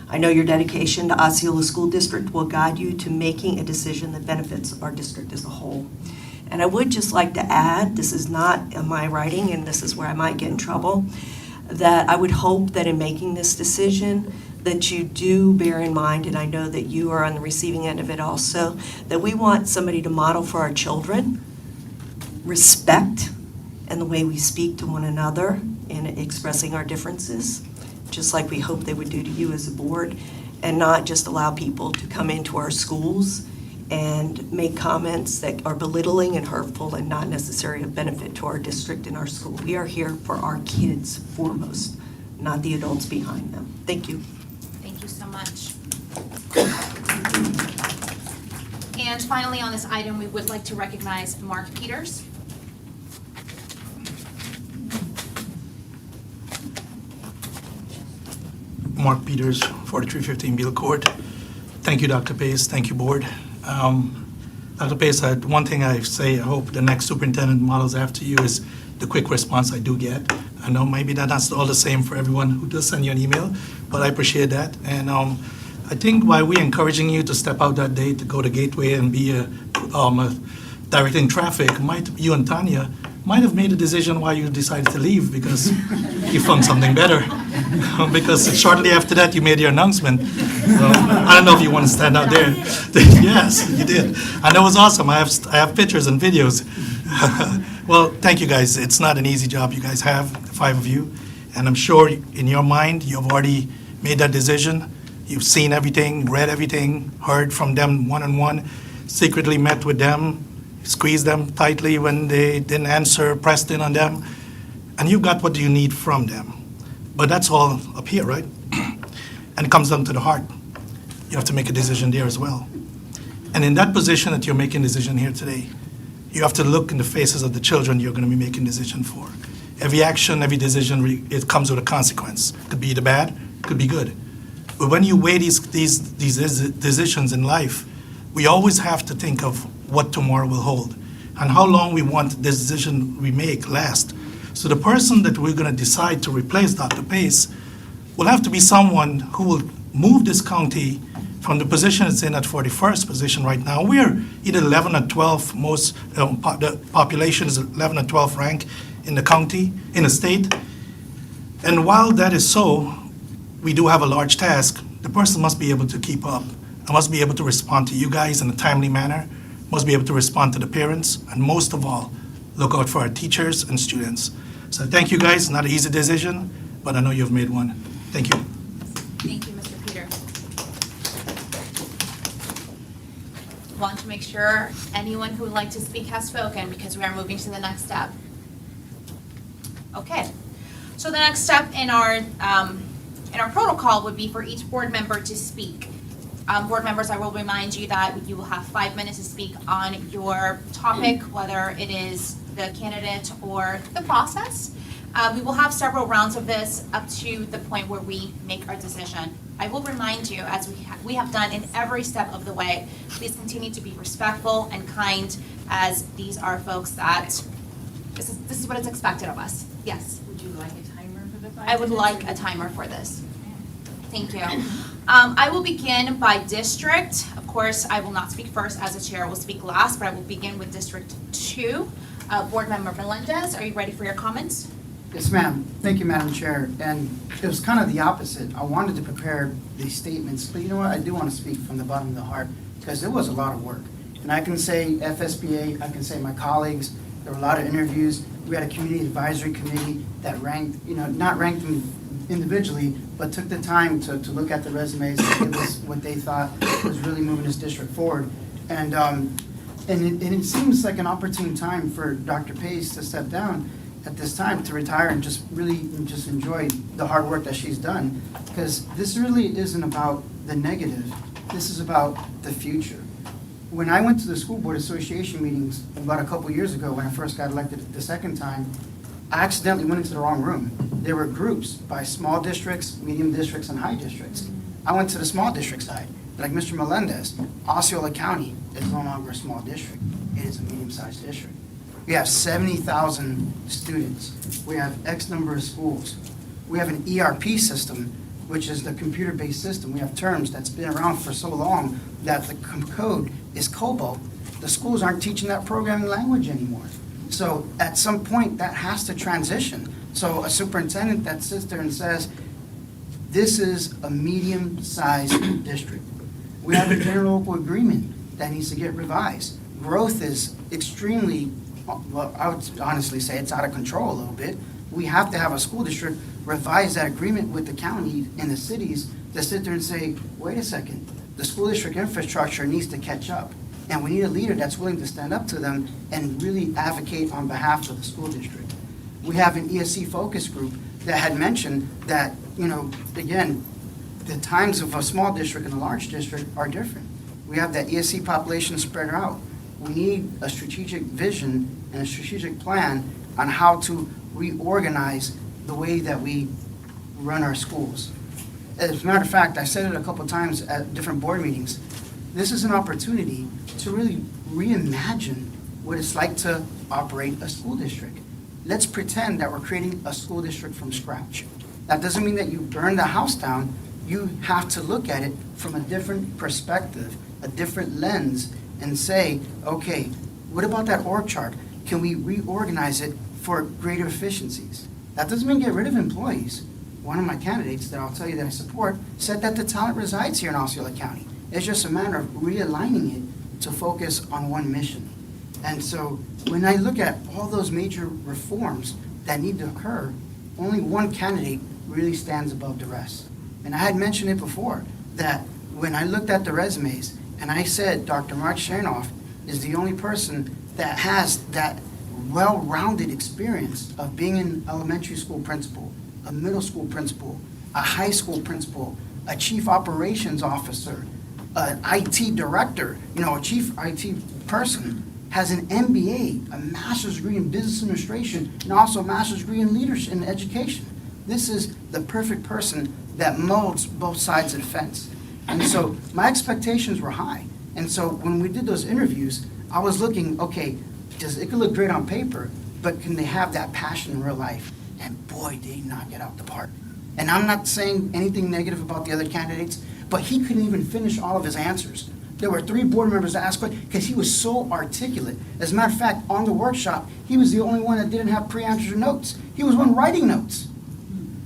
I know your dedication to Osceola School District will guide you to making a decision that benefits our district as a whole. And I would just like to add, this is not my writing, and this is where I might get in trouble, that I would hope that in making this decision, that you do bear in mind, and I know that you are on the receiving end of it also, that we want somebody to model for our children respect and the way we speak to one another in expressing our differences, just like we hope they would do to you as a board, and not just allow people to come into our schools and make comments that are belittling and hurtful and not necessarily of benefit to our district and our school. We are here for our kids foremost, not the adults behind them. Thank you. Thank you so much. And finally, on this item, we would like to recognize Mark Peters. Mark Peters, 4315 Beale Court. Thank you, Dr. Pace. Thank you, Board. Dr. Pace, one thing I say, I hope the next superintendent models after you is the quick response I do get. I know maybe that's all the same for everyone who does send you an email, but I appreciate that. And I think why we're encouraging you to step out that day to go to Gateway and be directing traffic, you and Tanya might have made a decision why you decided to leave because you found something better. Because shortly after that, you made your announcement. I don't know if you want to stand out there. Yes, you did. And it was awesome. I have pictures and videos. Well, thank you guys. It's not an easy job you guys have, the 5 of you. And I'm sure in your mind, you've already made that decision. You've seen everything, read everything, heard from them one-on-one, secretly met with them, squeezed them tightly when they didn't answer, pressed in on them, and you got what you need from them. But that's all up here, right? And it comes down to the heart. You have to make a decision there as well. And in that position that you're making a decision here today, you have to look in the faces of the children you're going to be making a decision for. Every action, every decision, it comes with a consequence. It could be the bad, it could be good. But when you weigh these decisions in life, we always have to think of what tomorrow will hold and how long we want the decision we make last. So the person that we're going to decide to replace Dr. Pace will have to be someone who will move this county from the position it's in at 41st position right now. We're either 11 or 12 most, the population is 11 or 12 rank in the county, in the state. And while that is so, we do have a large task. The person must be able to keep up. I must be able to respond to you guys in a timely manner, must be able to respond to the parents, and most of all, look out for our teachers and students. So thank you guys, not an easy decision, but I know you've made one. Thank you. Thank you, Mr. Peter. Want to make sure anyone who would like to speak has spoken because we are moving to the next step. Okay, so the next step in our protocol would be for each board member to speak. Board members, I will remind you that you will have 5 minutes to speak on your topic, whether it is the candidate or the process. We will have several rounds of this up to the point where we make our decision. I will remind you, as we have done in every step of the way, please continue to be respectful and kind, as these are folks that, this is what is expected of us. Yes? Would you like a timer for the 5 minutes? I would like a timer for this. Thank you. I will begin by district. Of course, I will not speak first as a chair. I will speak last, but I will begin with District 2. Board Member Melendez, are you ready for your comments? Yes, ma'am. Thank you, Madam Chair. And it was kind of the opposite. I wanted to prepare these statements, but you know what? I do want to speak from the bottom of the heart because it was a lot of work. And I can say FSBA, I can say my colleagues, there were a lot of interviews. We had a community advisory committee that ranked, not ranked them individually, but took the time to look at the resumes and give us what they thought was really moving this district forward. And it seems like an opportune time for Dr. Pace to step down at this time, to retire and just enjoy the hard work that she's done. Because this really isn't about the negative, this is about the future. When I went to the school board association meetings about a couple years ago, when I first got elected the second time, I accidentally went into the wrong room. There were groups by small districts, medium districts, and high districts. I went to the small district side. Like Mr. Melendez, Osceola County is no longer a small district. It is a medium-sized district. We have 70,000 students. We have X number of schools. We have an ERP system, which is the computer-based system. We have terms that's been around for so long that the code is COBOL. The schools aren't teaching that programming language anymore. So at some point, that has to transition. So a superintendent that sits there and says, this is a medium-sized district. We have a interlocal agreement that needs to get revised. Growth is extremely, well, I would honestly say it's out of control a little bit. We have to have a school district revise that agreement with the county and the cities to sit there and say, wait a second, the school district infrastructure needs to catch up. And we need a leader that's willing to stand up to them and really advocate on behalf of the school district. We have an ESC focus group that had mentioned that, again, the times of a small district and a large district are different. We have that ESC population spread out. We need a strategic vision and a strategic plan on how to reorganize the way that we run our schools. As a matter of fact, I said it a couple times at different board meetings. This is an opportunity to really reimagine what it's like to operate a school district. Let's pretend that we're creating a school district from scratch. That doesn't mean that you burn the house down. You have to look at it from a different perspective, a different lens, and say, okay, what about that org chart? Can we reorganize it for greater efficiencies? That doesn't mean get rid of employees. One of my candidates that I'll tell you that I support said that the talent resides here in Osceola County. It's just a matter of realigning it to focus on one mission. And so when I look at all those major reforms that need to occur, only one candidate really stands above the rest. And I had mentioned it before, that when I looked at the resumes and I said Dr. Mark Chernoff is the only person that has that well-rounded experience of being an elementary school principal, a middle school principal, a high school principal, a chief operations officer, an IT director, a chief IT person, has an MBA, a master's degree in business administration, and also a master's degree in leadership and education. This is the perfect person that molds both sides of the fence. And so my expectations were high. And so when we did those interviews, I was looking, okay, it could look great on paper, but can they have that passion in real life? And boy, did he knock it out the park. And I'm not saying anything negative about the other candidates, but he couldn't even finish all of his answers. There were 3 board members that asked questions because he was so articulate. As a matter of fact, on the workshop, he was the only one that didn't have pre-answers or notes. He was one writing notes.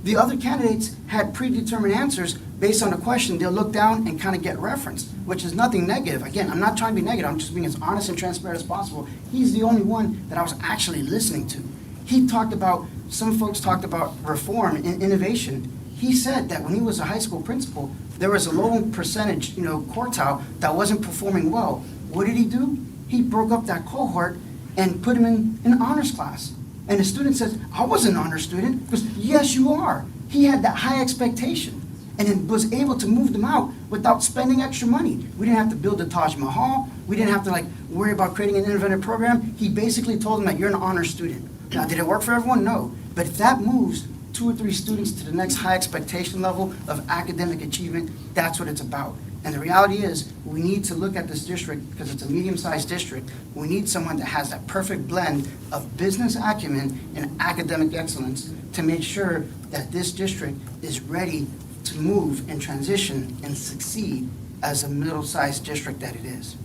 The other candidates had predetermined answers based on a question. They'll look down and kind of get referenced, which is nothing negative. Again, I'm not trying to be negative. I'm just being as honest and transparent as possible. He's the only one that I was actually listening to. He talked about, some folks talked about reform and innovation. He said that when he was a high school principal, there was a low percentage, quartile that wasn't performing well. What did he do? He broke up that cohort and put him in an honors class. And the student says, I wasn't an honor student. He goes, yes, you are. He had that high expectation and then was able to move them out without spending extra money. We didn't have to build the Taj Mahal. We didn't have to worry about creating an innovative program. He basically told them that you're an honor student. Now, did it work for everyone? No. But if that moves 2 or 3 students to the next high expectation level of academic achievement, that's what it's about. And the reality is, we need to look at this district, because it's a medium-sized district, we need someone that has that perfect blend of business acumen and academic excellence to make sure that this district is ready to move and transition and succeed as a middle-sized district that it is.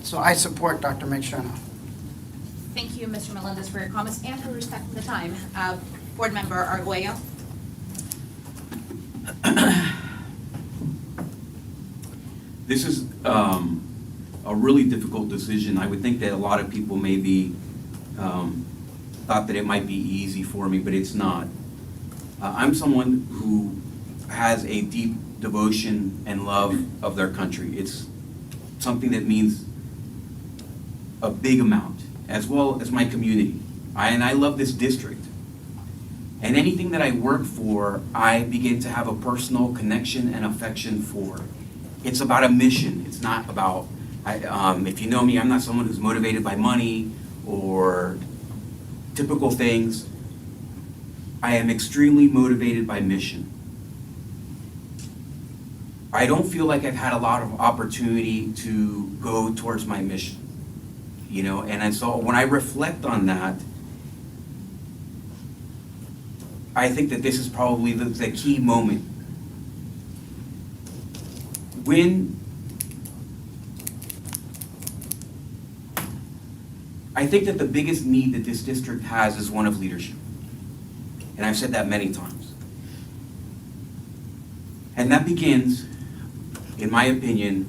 So I support Dr. Meg Chernoff. Thank you, Mr. Melendez, for your comments and for respecting the time. Board Member Arguello. This is a really difficult decision. I would think that a lot of people maybe thought that it might be easy for me, but it's not. I'm someone who has a deep devotion and love of their country. It's something that means a big amount, as well as my community. And I love this district. And anything that I work for, I begin to have a personal connection and affection for. It's about a mission. It's not about, if you know me, I'm not someone who's motivated by money or typical things. I am extremely motivated by mission. I don't feel like I've had a lot of opportunity to go towards my mission, and so when I reflect on that, I think that this is probably the key moment. I think that the biggest need that this district has is one of leadership. And I've said that many times. And that begins, in my opinion,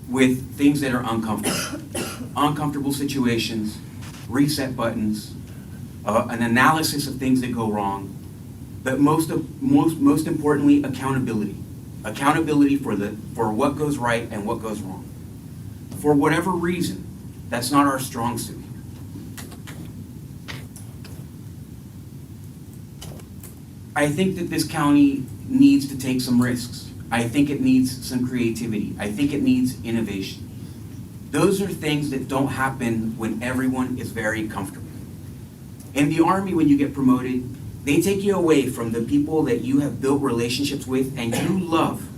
with things that are uncomfortable. Uncomfortable situations, reset buttons, an analysis of things that go wrong, but most importantly, accountability. Accountability for what goes right and what goes wrong. For whatever reason, that's not our strong suit. I think that this county needs to take some risks. I think it needs some creativity. I think it needs innovation. Those are things that don't happen when everyone is very comfortable. In the Army, when you get promoted, They take you away from the people that you have built relationships with and you love,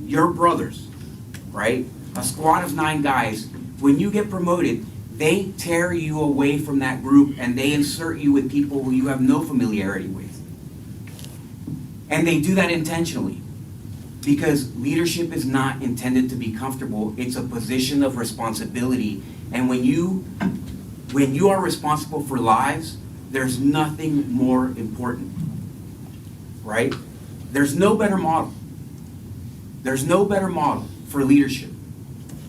your brothers, right? A squad of 9 guys. When you get promoted, they tear you away from that group and they insert you with people who you have no familiarity with. And they do that intentionally because leadership is not intended to be comfortable. It's a position of responsibility. And when you are responsible for lives, there's nothing more important, right? There's no better model. There's no better model for leadership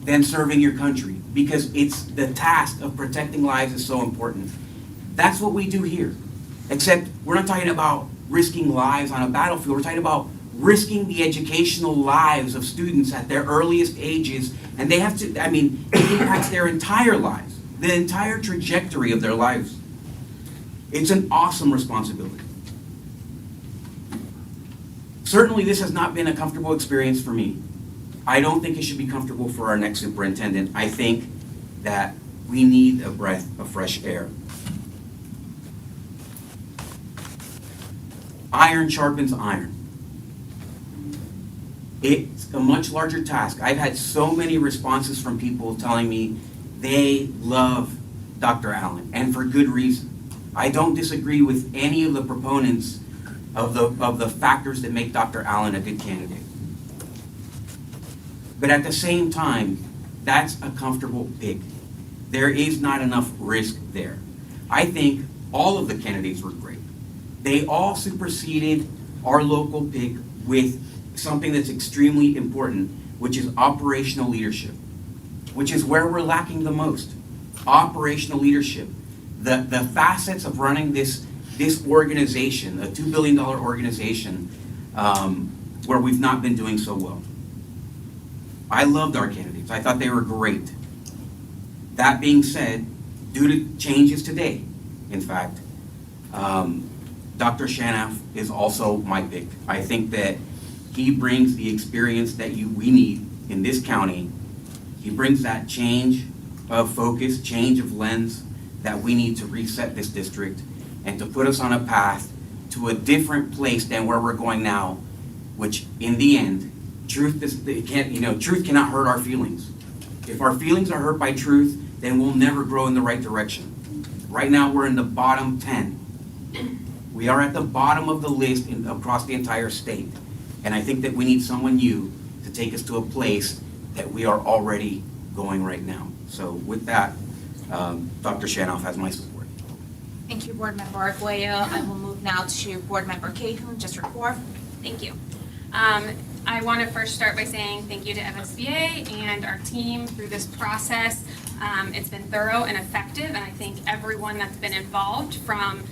than serving your country because it's the task of protecting lives is so important. That's what we do here. Except we're not talking about risking lives on a battlefield. We're talking about risking the educational lives of students at their earliest ages. And they have to, it impacts their entire lives, the entire trajectory of their lives. It's an awesome responsibility. Certainly this has not been a comfortable experience for me. I don't think it should be comfortable for our next superintendent. I think that we need a breath of fresh air. Iron sharpens iron. It's a much larger task. I've had so many responses from people telling me they love Dr. Allen, and for good reason. I don't disagree with any of the proponents of the factors that make Dr. Allen a good candidate. But at the same time, that's a comfortable pick. There is not enough risk there. I think all of the candidates were great. They all superseded our local pick with something that's extremely important, which is operational leadership, which is where we're lacking the most. Operational leadership. The facets of running this organization, a $2 billion organization, where we've not been doing so well. I loved our candidates. I thought they were great. That being said, due to changes today, in fact, Dr. Shanaff is also my pick. I think that he brings the experience that we need in this county. He brings that change of focus, change of lens that we need to reset this district and to put us on a path to a different place than where we're going now, which in the end, truth cannot hurt our feelings. If our feelings are hurt by truth, then we'll never grow in the right direction. Right now, we're in the bottom 10. We are at the bottom of the list across the entire state. And I think that we need someone new to take us to a place that we are already going right now. So with that, Dr. Shanoff has my support. Thank you, Board Member Arguello. I will move now to Board Member Cahoon, District 4. Thank you. I want to first start by saying thank you to FSBA and our team through this process. It's been thorough and effective, and I think everyone that's been involved, from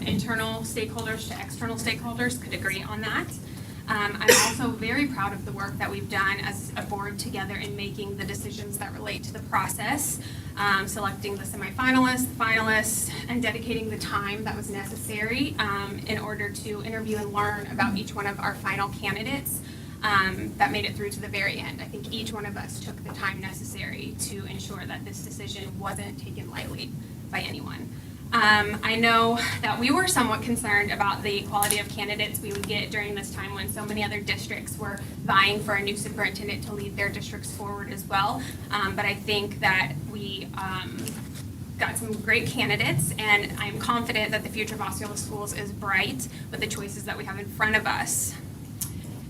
internal stakeholders to external stakeholders, could agree on that. I'm also very proud of the work that we've done as a board together in making the decisions that relate to the process, selecting the semifinalists, the finalists, and dedicating the time that was necessary in order to interview and learn about each one of our final candidates that made it through to the very end. I think each one of us took the time necessary to ensure that this decision wasn't taken lightly by anyone. I know that we were somewhat concerned about the quality of candidates we would get during this time when so many other districts were vying for a new superintendent to lead their districts forward as well. But I think that we got some great candidates, and I'm confident that the future of Osceola schools is bright with the choices that we have in front of us.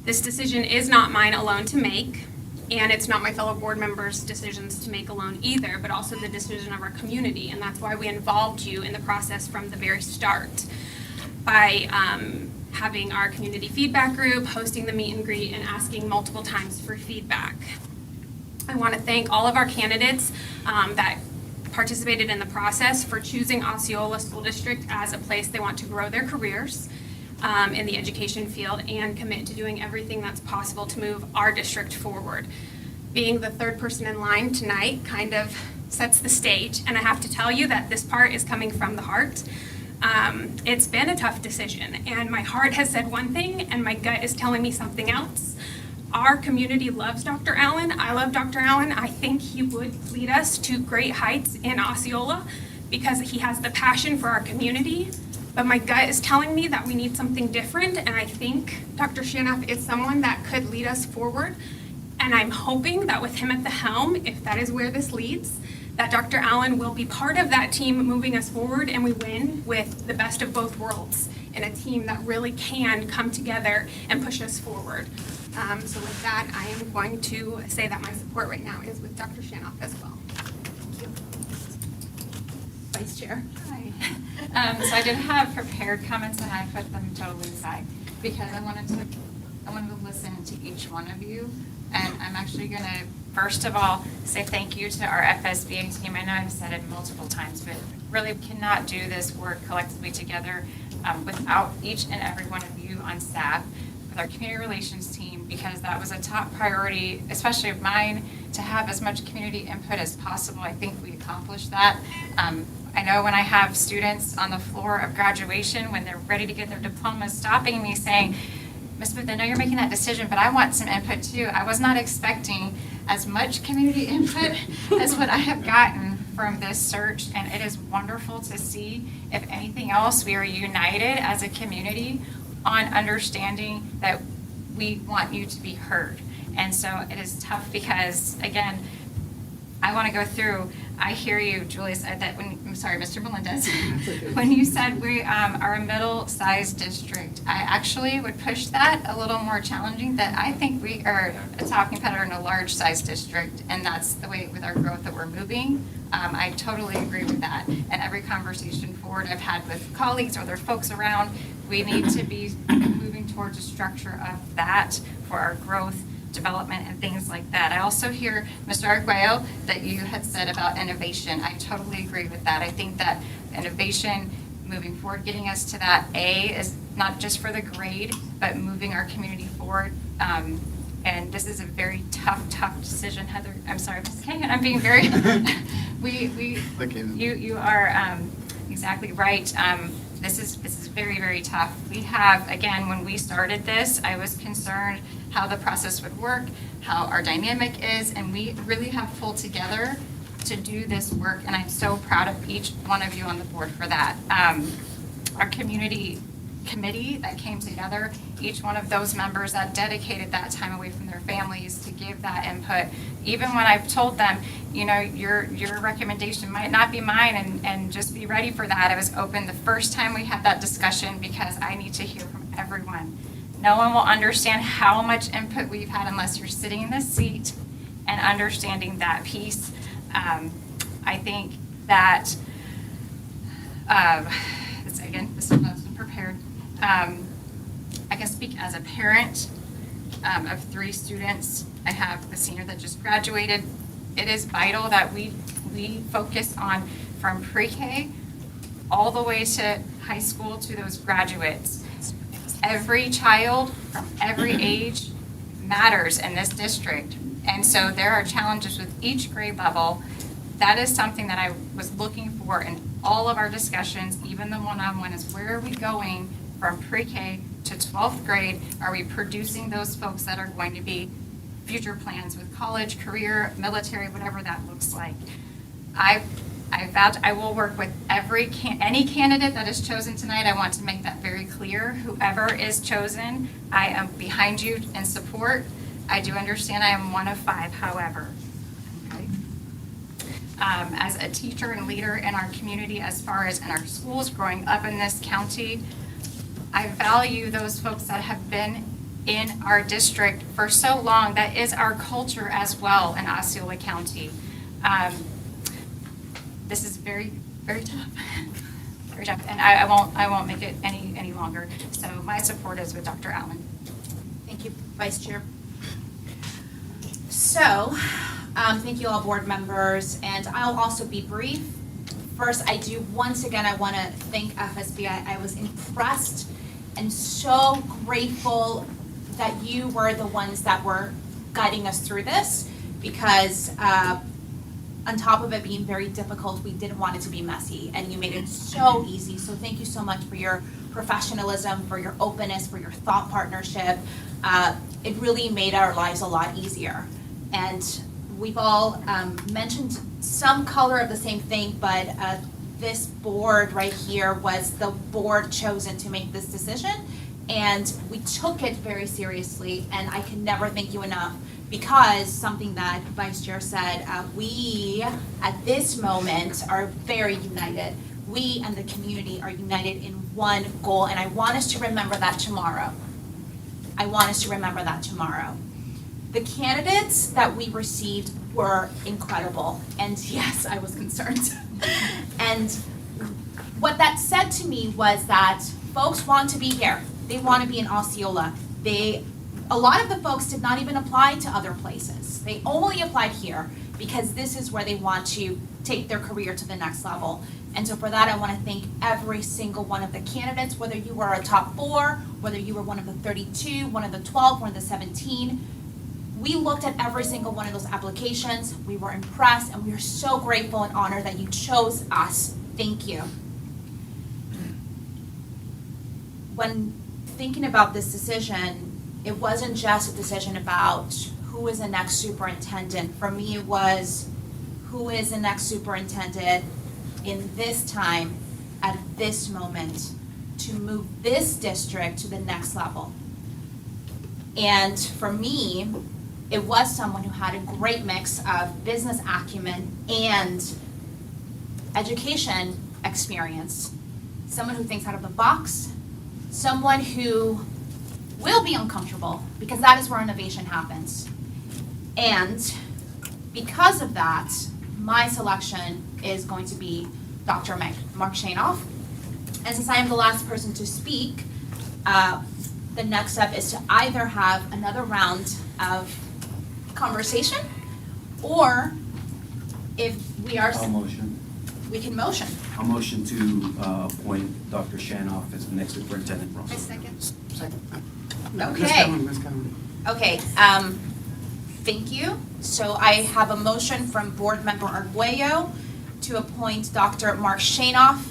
This decision is not mine alone to make, and it's not my fellow board members' decisions to make alone either, but also the decision of our community, and that's why we involved you in the process from the very start by having our community feedback group, hosting the meet and greet, and asking multiple times for feedback. I want to thank all of our candidates that participated in the process for choosing Osceola School District as a place they want to grow their careers in the education field and commit to doing everything that's possible to move our district forward. Being the third person in line tonight kind of sets the stage, and I have to tell you that this part is coming from the heart. It's been a tough decision, and my heart has said one thing and my gut is telling me something else. Our community loves Dr. Allen. I love Dr. Allen. I think he would lead us to great heights in Osceola because he has the passion for our community, But my gut is telling me that we need something different, and I think Dr. Shanoff is someone that could lead us forward. And I'm hoping that with him at the helm, if that is where this leads, that Dr. Allen will be part of that team moving us forward, and we win with the best of both worlds in a team that really can come together and push us forward. So with that, I am going to say that my support right now is with Dr. Shanoff as well. Thank you. Vice Chair. Hi. So I did have prepared comments and I put them totally aside because I wanted to listen to each one of you. And I'm actually going to, first of all, say thank you to our FSBA team. I know I've said it multiple times, but really cannot do this work collectively together without each and every one of you on staff, with our community relations team, because that was a top priority, especially of mine, to have as much community input as possible. I think we accomplished that. I know when I have students on the floor of graduation, when they're ready to get their diplomas, stopping me saying, Ms. Smith, I know you're making that decision, but I want some input too. I was not expecting as much community input as what I have gotten from this search, and it is wonderful to see. If anything else, we are united as a community on understanding that we want you to be heard. And so it is tough because, again, I want to go through. I hear you, Julia, said that I'm sorry, Mr. Melendez, when you said we are a middle-sized district, I actually would push that a little more challenging, that I think we are a top competitor in a large-sized district, and that's the way with our growth that we're moving. I totally agree with that. And every conversation forward I've had with colleagues or other folks around, we need to be moving towards a structure of that for our growth, development, and things like that. I also hear, Mr. Arguello, that you had said about innovation. I totally agree with that. I think that innovation moving forward, getting us to that A is not just for the grade, but moving our community forward. And this is a very tough decision, Heather. I'm sorry, Ms. Kagan, I'm being very, you are exactly right. This is very tough. We have, again, when we started this, I was concerned how the process would work, how our dynamic is, and we really have pulled together to do this work, and I'm so proud of each one of you on the board for that. Our community committee that came together, each one of those members that dedicated that time away from their families to give that input. Even when I've told them, you know, your recommendation might not be mine, and just be ready for that. I was open the first time we had that discussion because I need to hear from everyone. No one will understand how much input we've had unless you're sitting in this seat and understanding that piece. I think that, again, this was prepared. I can speak as a parent of 3 students. I have a senior that just graduated. It is vital that we focus on from pre-K all the way to high school to those graduates. Every child from every age matters in this district. And so there are challenges with each grade level. That is something that I was looking for in all of our discussions, even the one-on-one, is where are we going from pre-K to 12th grade? Are we producing those folks that are going to be future plans with college, career, military, whatever that looks like? I vowed I will work with any candidate that is chosen tonight. I want to make that very clear. Whoever is chosen, I am behind you in support. I do understand I am one of 5, however. Okay. As a teacher and leader in our community, as far as in our schools, growing up in this county, I value those folks that have been in our district for so long. That is our culture as well in Osceola County. This is very tough, very tough, and I won't make it any longer. So my support is with Dr. Allen. Thank you, Vice Chair. So, thank you all board members, and I'll also be brief. First, I want to thank FSB. I was impressed and so grateful that you were the ones that were guiding us through this, because on top of it being very difficult, we didn't want it to be messy, and you made it so easy. So thank you so much for your professionalism, for your openness, for your thought partnership. It really made our lives a lot easier. And we've all mentioned some color of the same thing, but this board right here was the board chosen to make this decision. And we took it very seriously, and I can never thank you enough, because something that Vice Chair said, we at this moment are very united. We and the community are united in one goal, and I want us to remember that tomorrow. I want us to remember that tomorrow. The candidates that we received were incredible, and yes, I was concerned. And what that said to me was that folks want to be here. They want to be in Osceola. A lot of the folks did not even apply to other places. They only applied here because this is where they want to take their career to the next level. And so for that, I want to thank every single one of the candidates, whether you were a top 4, whether you were one of the 32, one of the 12, one of the 17. We looked at every single one of those applications. We were impressed, and we are so grateful and honored that you chose us. Thank you. When thinking about this decision, it wasn't just a decision about who is the next superintendent. For me, it was who is the next superintendent in this time, at this moment, to move this district to the next level. And for me, it was someone who had a great mix of business acumen and education experience. Someone who thinks out of the box, someone who will be uncomfortable, because that is where innovation happens. And because of that, my selection is going to be Dr. Mark Shanoff. And since I am the last person to speak, the next step is to either have another round of conversation, or if we are, I'll motion. we can motion. I'll motion to appoint Dr. Shanoff as the next superintendent. I second. Second. Okay. Ms. Conlon. Okay, thank you. So I have a motion from Board Member Arguello to appoint Dr. Mark Shanoff.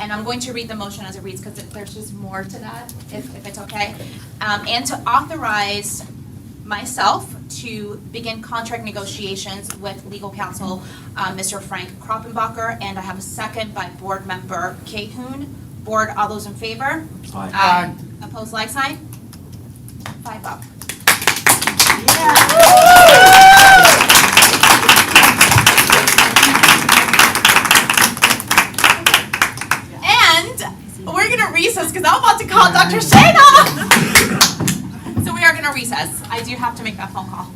And I'm going to read the motion as it reads, because there's just more to that, if it's okay. And to authorize myself to begin contract negotiations with legal counsel, Mr. Frank Kroppenbacher, and I have a second by Board Member Cahoon. Board, all those in favor? Aye. Aye. Opposed, like sign? 5 up. And we're gonna recess because I'm about to call Dr. Shanoff. So we are gonna recess. I do have to make that phone call.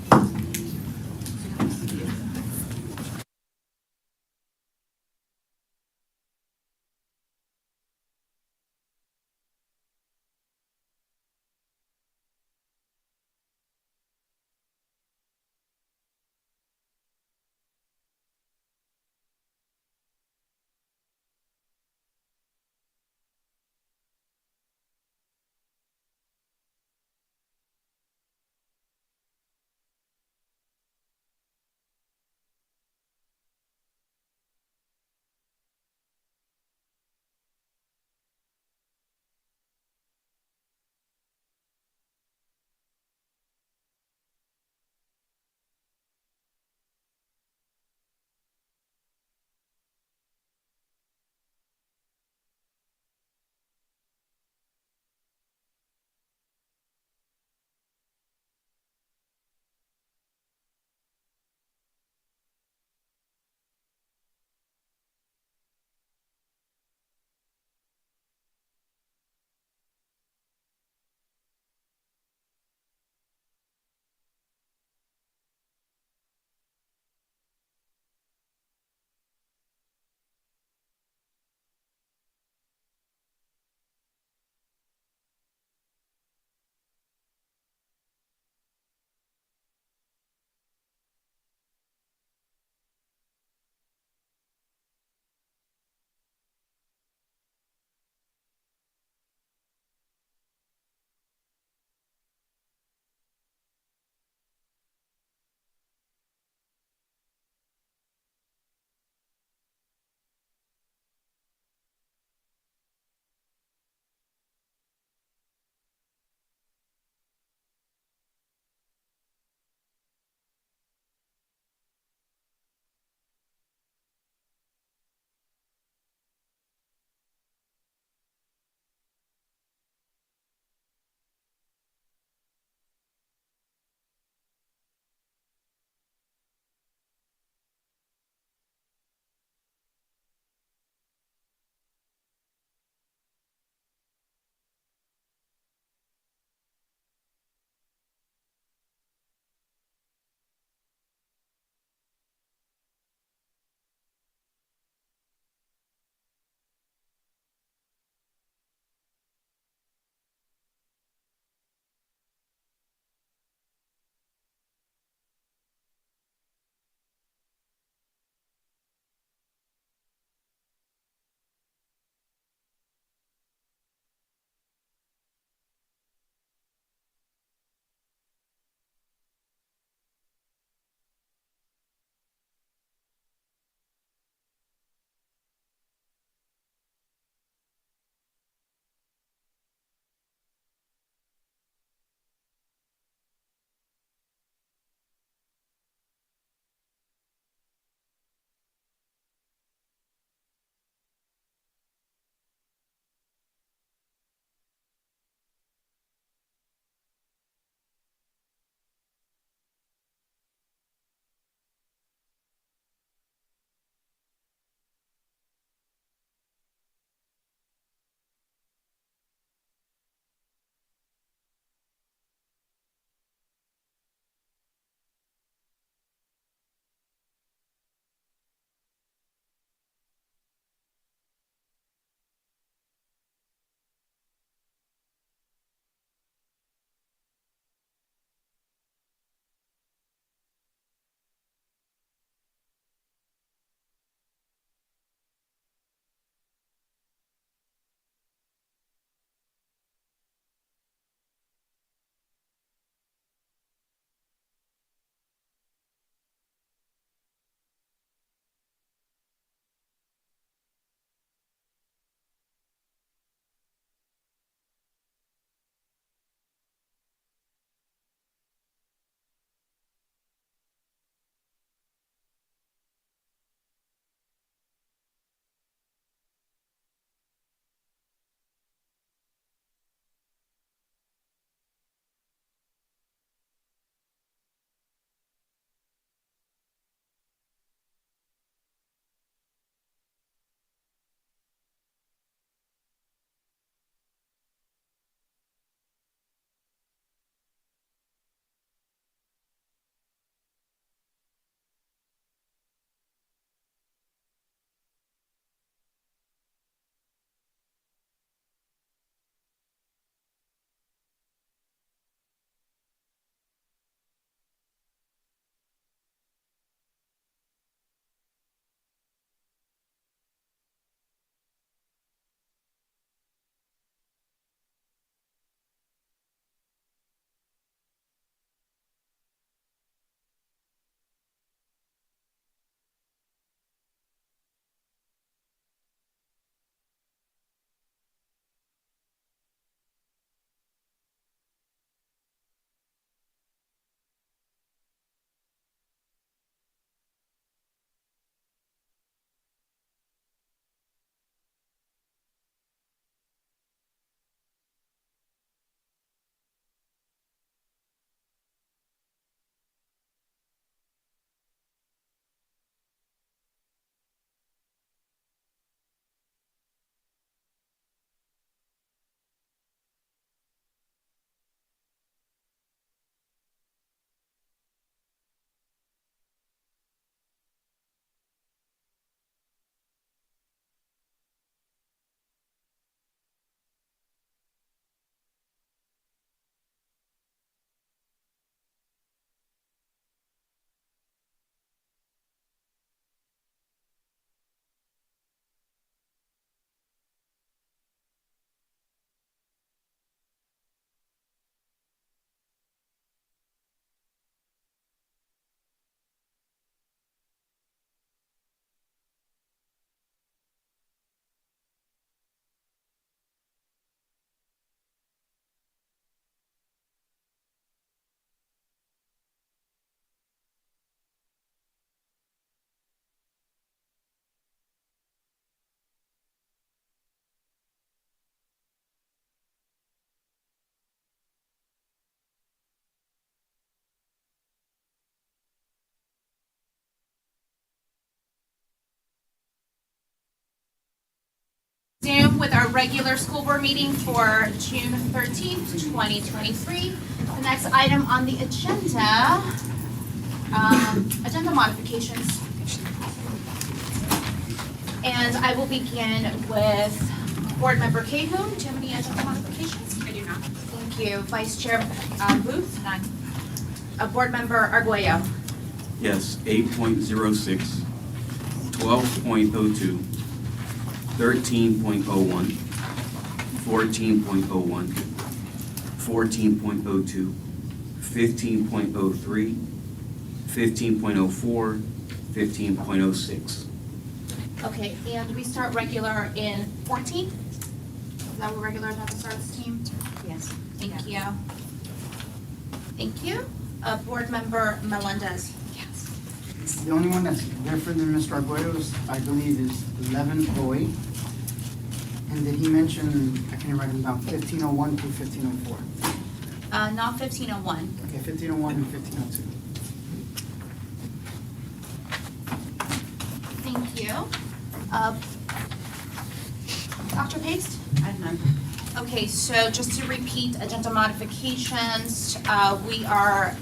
with our regular school board meeting for June 13th, 2023. The next item on the agenda, agenda modifications. And I will begin with Board Member Cahoon. Do you have any agenda modifications? I do not. Thank you. Vice Chair Booth? None. Board Member Arguello? Yes, 8.06, 12.02, 13.01, 14.01, 14.02, 15.03, 15.04, 15.06. Okay, and we start regular in 14? Is that what regular agenda starts, team? Yes. Thank you. Thank you. Board Member Melendez? The only one that's different than Mr. Arguello's, I believe, is 1108. And did he mention, I can't write them down, 1501 through 1504? Not 1501. Okay, 1501 and 1502. Thank you. Dr. Pace? I have none. Okay, so just to repeat agenda modifications, we are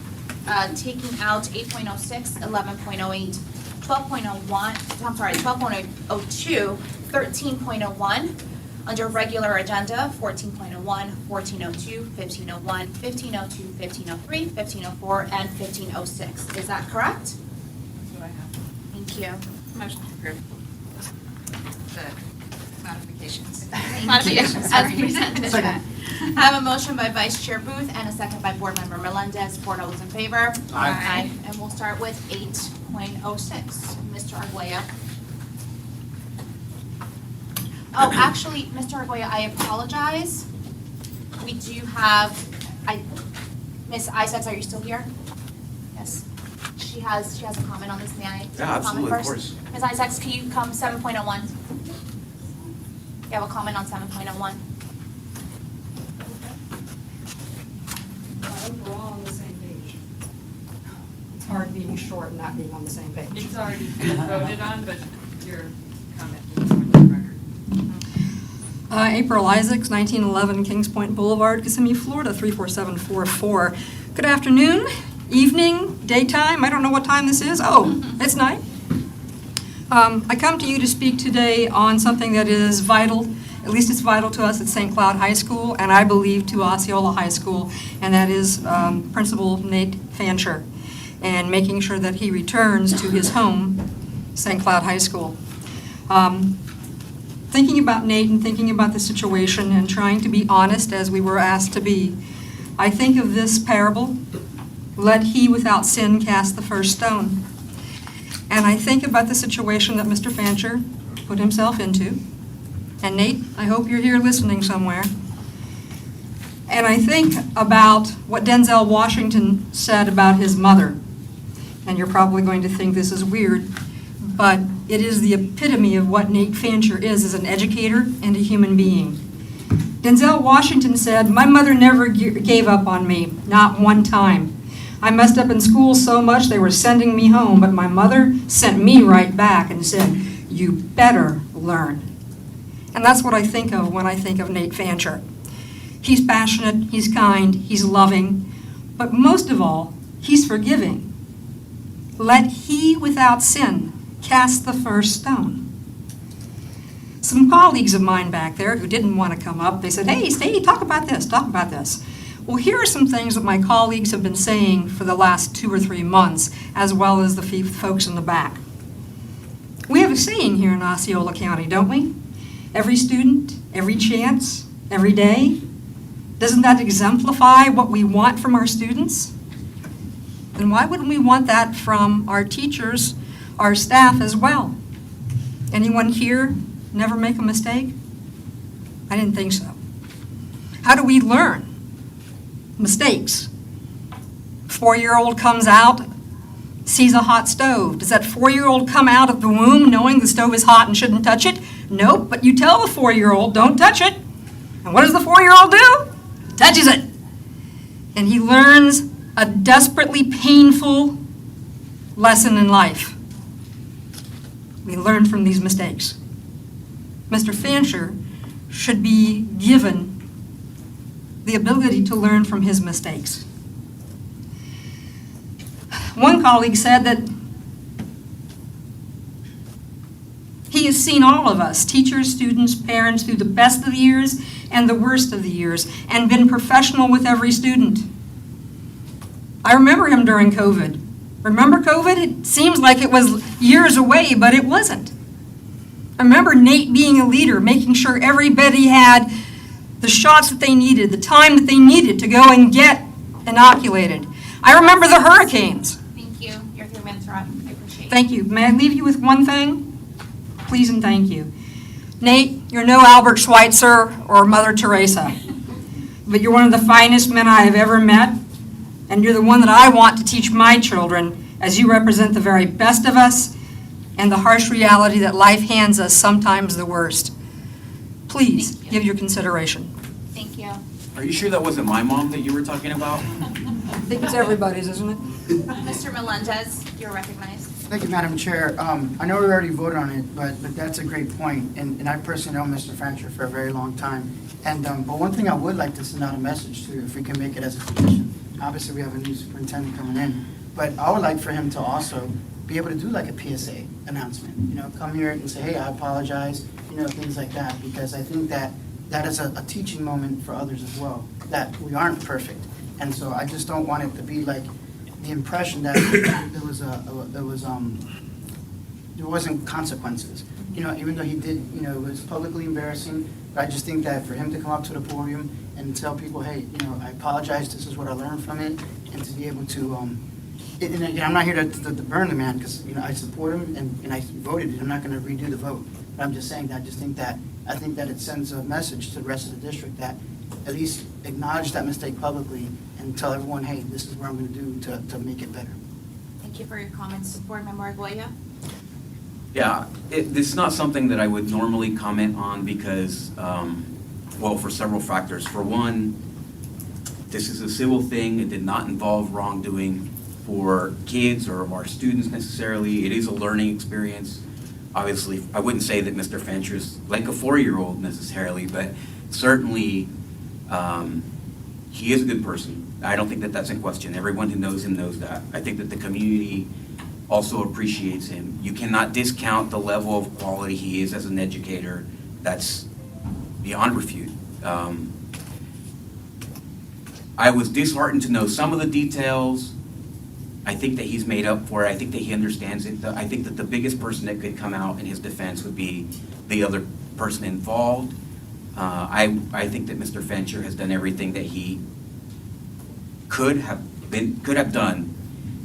taking out 8.06, 11.08, 12.01, I'm sorry, 12.02, 13.01, under regular agenda, 14.01, 14.02, 15.01, 15.02, 15.03, 15.04, and 15.06. Is that correct? That's what I have. Thank you. Motion to approve. The modifications. Modifications, sorry. as presented. Second. I have a motion by Vice Chair Booth and a second by Board Member Melendez. Board, all those in favor? Aye. And we'll start with 8.06. Mr. Arguello. Oh, actually, Mr. Arguello, I apologize. We do have, Ms. Isaacs, are you still here? Yes. She has a comment on this. May I take Yeah, a comment absolutely, of first? course. Ms. Isaacs, can you come 7.01? You have a comment on 7.01? I hope we're all on the same page. It's hard being short and not being on the same page. It's already been voted on, but your comment is on the record. April Isaacs, 1911 Kings Point Boulevard, Kissimmee, Florida, 34744. Good afternoon, evening, daytime, I don't know what time this is. Oh, it's night. I come to you to speak today on something that is vital, at least it's vital to us at St. Cloud High School, and I believe to Osceola High School, and that is Principal Nate Fancher, and making sure that he returns to his home, St. Cloud High School. Thinking about Nate and thinking about the situation and trying to be honest as we were asked to be, I think of this parable, let he without sin cast the first stone. And I think about the situation that Mr. Fancher put himself into. And Nate, I hope you're here listening somewhere. And I think about what Denzel Washington said about his mother. And you're probably going to think this is weird, but it is the epitome of what Nate Fancher is as an educator and a human being. Denzel Washington said, "My mother never gave up on me, not one time. I messed up in school so much they were sending me home, but my mother sent me right back and said, 'You better learn.'" And that's what I think of when I think of Nate Fancher. He's passionate, he's kind, he's loving, but most of all, he's forgiving. Let he without sin cast the first stone. Some colleagues of mine back there who didn't want to come up, they said, "Hey, stay, talk about this, talk about this." Well, here are some things that my colleagues have been saying for the last 2 or 3 months, as well as the folks in the back. We have a saying here in Osceola County, don't we? Every student, every chance, every day. Doesn't that exemplify what we want from our students? Then why wouldn't we want that from our teachers, our staff as well? Anyone here never make a mistake? I didn't think so. How do we learn? Mistakes. 4-year-old comes out, sees a hot stove. Does that 4-year-old come out of the womb knowing the stove is hot and shouldn't touch it? Nope, but you tell the 4-year-old, don't touch it. And what does the 4-year-old do? Touches it. And he learns a desperately painful lesson in life. We learn from these mistakes. Mr. Fancher should be given the ability to learn from his mistakes. One colleague said that he has seen all of us, teachers, students, parents, through the best of the years and the worst of the years, and been professional with every student. I remember him during COVID. Remember COVID? It seems like it was years away, but it wasn't. I remember Nate being a leader, making sure everybody had the shots that they needed, the time that they needed to go and get inoculated. I remember the hurricanes. Thank you. You're 3 minutes, Rod. I appreciate it. Thank you. May I leave you with one thing? Please and thank you. Nate, you're no Albert Schweitzer or Mother Teresa, but you're one of the finest men I have ever met, and you're the one that I want to teach my children, as you represent the very best of us and the harsh reality that life hands us, sometimes the worst. Please give your consideration. Thank you. Are you sure that wasn't my mom that you were talking about? I think it's everybody's, isn't it? Mr. Melendez, you're recognized. Thank you, Madam Chair. I know we already voted on it, but that's a great point. And I personally know Mr. Fancher for a very long time. And but one thing I would like to send out a message to, if we can make it as a tradition. Obviously, we have a new superintendent coming in, but I would like for him to also be able to do like a PSA announcement. You know, come here and say, hey, I apologize. You know, things like that, because I think that that is a teaching moment for others as well. That we aren't perfect, and so I just don't want it to be like the impression that there wasn't consequences. You know, even though he did, you know, it was publicly embarrassing, but I just think that for him to come up to the podium and tell people, hey, you know, I apologize, this is what I learned from it, and to be able to, and again, I'm not here to burn the man, because, you know, I support him and I voted, I'm not gonna redo the vote. But I'm just saying that I think that it sends a message to the rest of the district that at least acknowledge that mistake publicly and tell everyone, hey, this is what I'm gonna do to make it better. Thank you for your comments. Board Member Arguello? Yeah, this is not something that I would normally comment on because, well, for several factors. For one, this is a civil thing. It did not involve wrongdoing for kids or our students necessarily. It is a learning experience. Obviously, I wouldn't say that Mr. Fancher is like a 4-year-old necessarily, but certainly he is a good person. I don't think that that's in question. Everyone who knows him knows that. I think that the community also appreciates him. You cannot discount the level of quality he is as an educator. That's beyond refute. I was disheartened to know some of the details. I think that he's made up for it. I think that he understands it. I think that the biggest person that could come out in his defense would be the other person involved. I think that Mr. Fancher has done everything that he could have done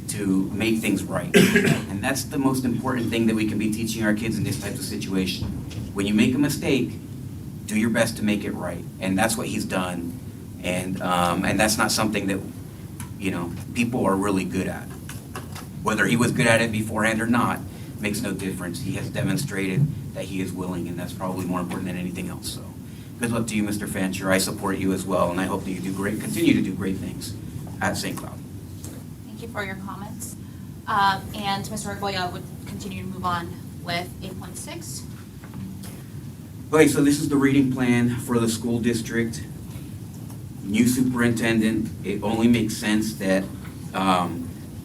to make things right. And that's the most important thing that we can be teaching our kids in this type of situation. When you make a mistake, do your best to make it right. And that's what he's done. And that's not something that, you know, people are really good at. Whether he was good at it beforehand or not makes no difference. He has demonstrated that he is willing, and that's probably more important than anything else. So good luck to you, Mr. Fancher. I support you as well, and I hope that you continue to do great things at St. Cloud. Thank you for your comments. And Mr. Arguello would continue to move on with 8.6. Okay, so this is the reading plan for the school district. New superintendent, it only makes sense that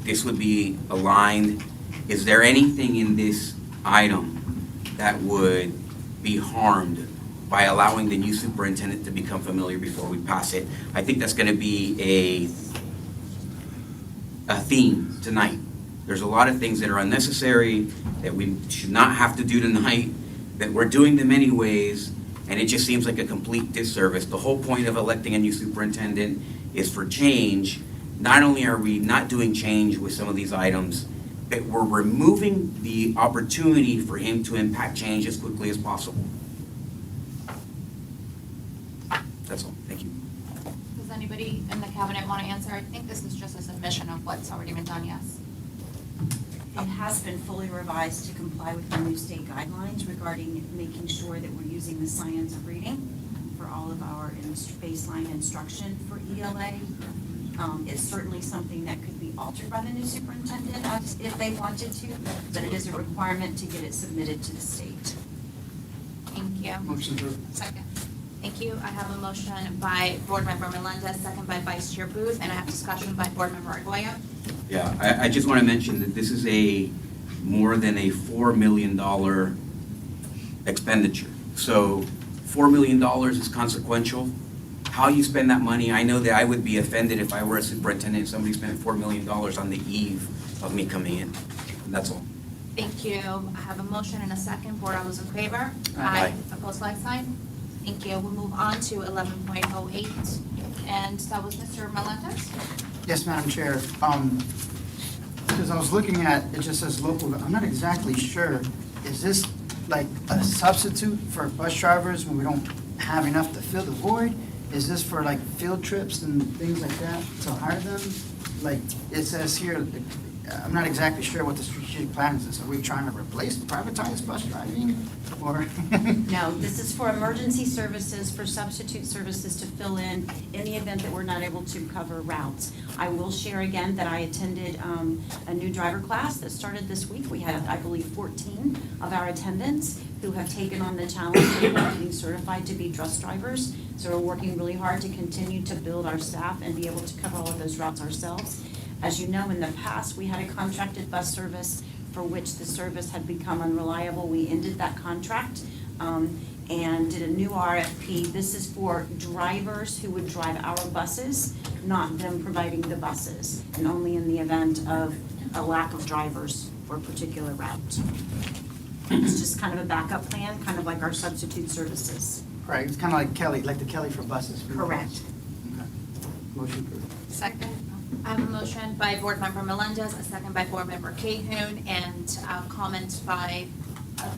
this would be aligned. Is there anything in this item that would be harmed by allowing the new superintendent to become familiar before we pass it? I think that's going to be a theme tonight. There's a lot of things that are unnecessary that we should not have to do tonight, that we're doing them anyways, and it just seems like a complete disservice. The whole point of electing a new superintendent is for change. Not only are we not doing change with some of these items, but we're removing the opportunity for him to impact change as quickly as possible. That's all. Thank you. Does anybody in the cabinet want to answer? I think this is just a submission of what's already been done, yes. It has been fully revised to comply with the new state guidelines regarding making sure that we're using the science of reading for all of our baseline instruction for ELA. It's certainly something that could be altered by the new superintendent if they wanted to, but it is a requirement to get it submitted to the state. Thank you. Motion to Second. Thank you. I have a motion by Board Member Melendez, second by Vice Chair Booth, and I have discussion by Board Member Arguello. Yeah, I just want to mention that this is more than a $4 million expenditure. So $4 million is consequential. How you spend that money, I know that I would be offended if I were a superintendent and somebody spent $4 million on the eve of me coming in. And that's all. Thank you. I have a motion and a second. Board, all those in favor? Aye. Opposed, like sign? Thank you. We'll move on to 11.08, and that was Mr. Melendez. Yes, Madam Chair. Because I was looking at, it just says local, I'm not exactly sure. Is this like a substitute for bus drivers when we don't have enough to fill the void? Is this for like field trips and things like that to hire them? Like it says here, I'm not exactly sure what the strategic plan is. Are we trying to replace privatized bus driving or? No, this is for emergency services, for substitute services to fill in the event that we're not able to cover routes. I will share again that I attended a new driver class that started this week. We had, I believe, 14 of our attendants who have taken on the challenge of getting certified to be bus drivers. So we're working really hard to continue to build our staff and be able to cover all of those routes ourselves. As you know, in the past, we had a contracted bus service for which the service had become unreliable. We ended that contract and did a new RFP. This is for drivers who would drive our buses, not them providing the buses, and only in the event of a lack of drivers for a particular route. It's just kind of a backup plan, kind of like our substitute services. Right, it's kind of like Kelly, like the Kelly for buses. Correct. Okay. Motion approved. Second. I have a motion by Board Member Melendez, a second by Board Member Cahoon, and a comment by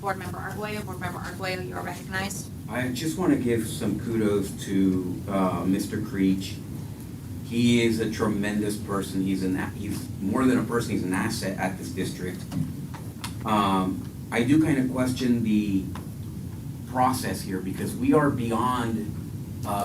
Board Member Arguello. Board Member Arguello, you are recognized. I just want to give some kudos to Mr. Creech. He is a tremendous person. He's more than a person, he's an asset at this district. I do kind of question the process here because we are beyond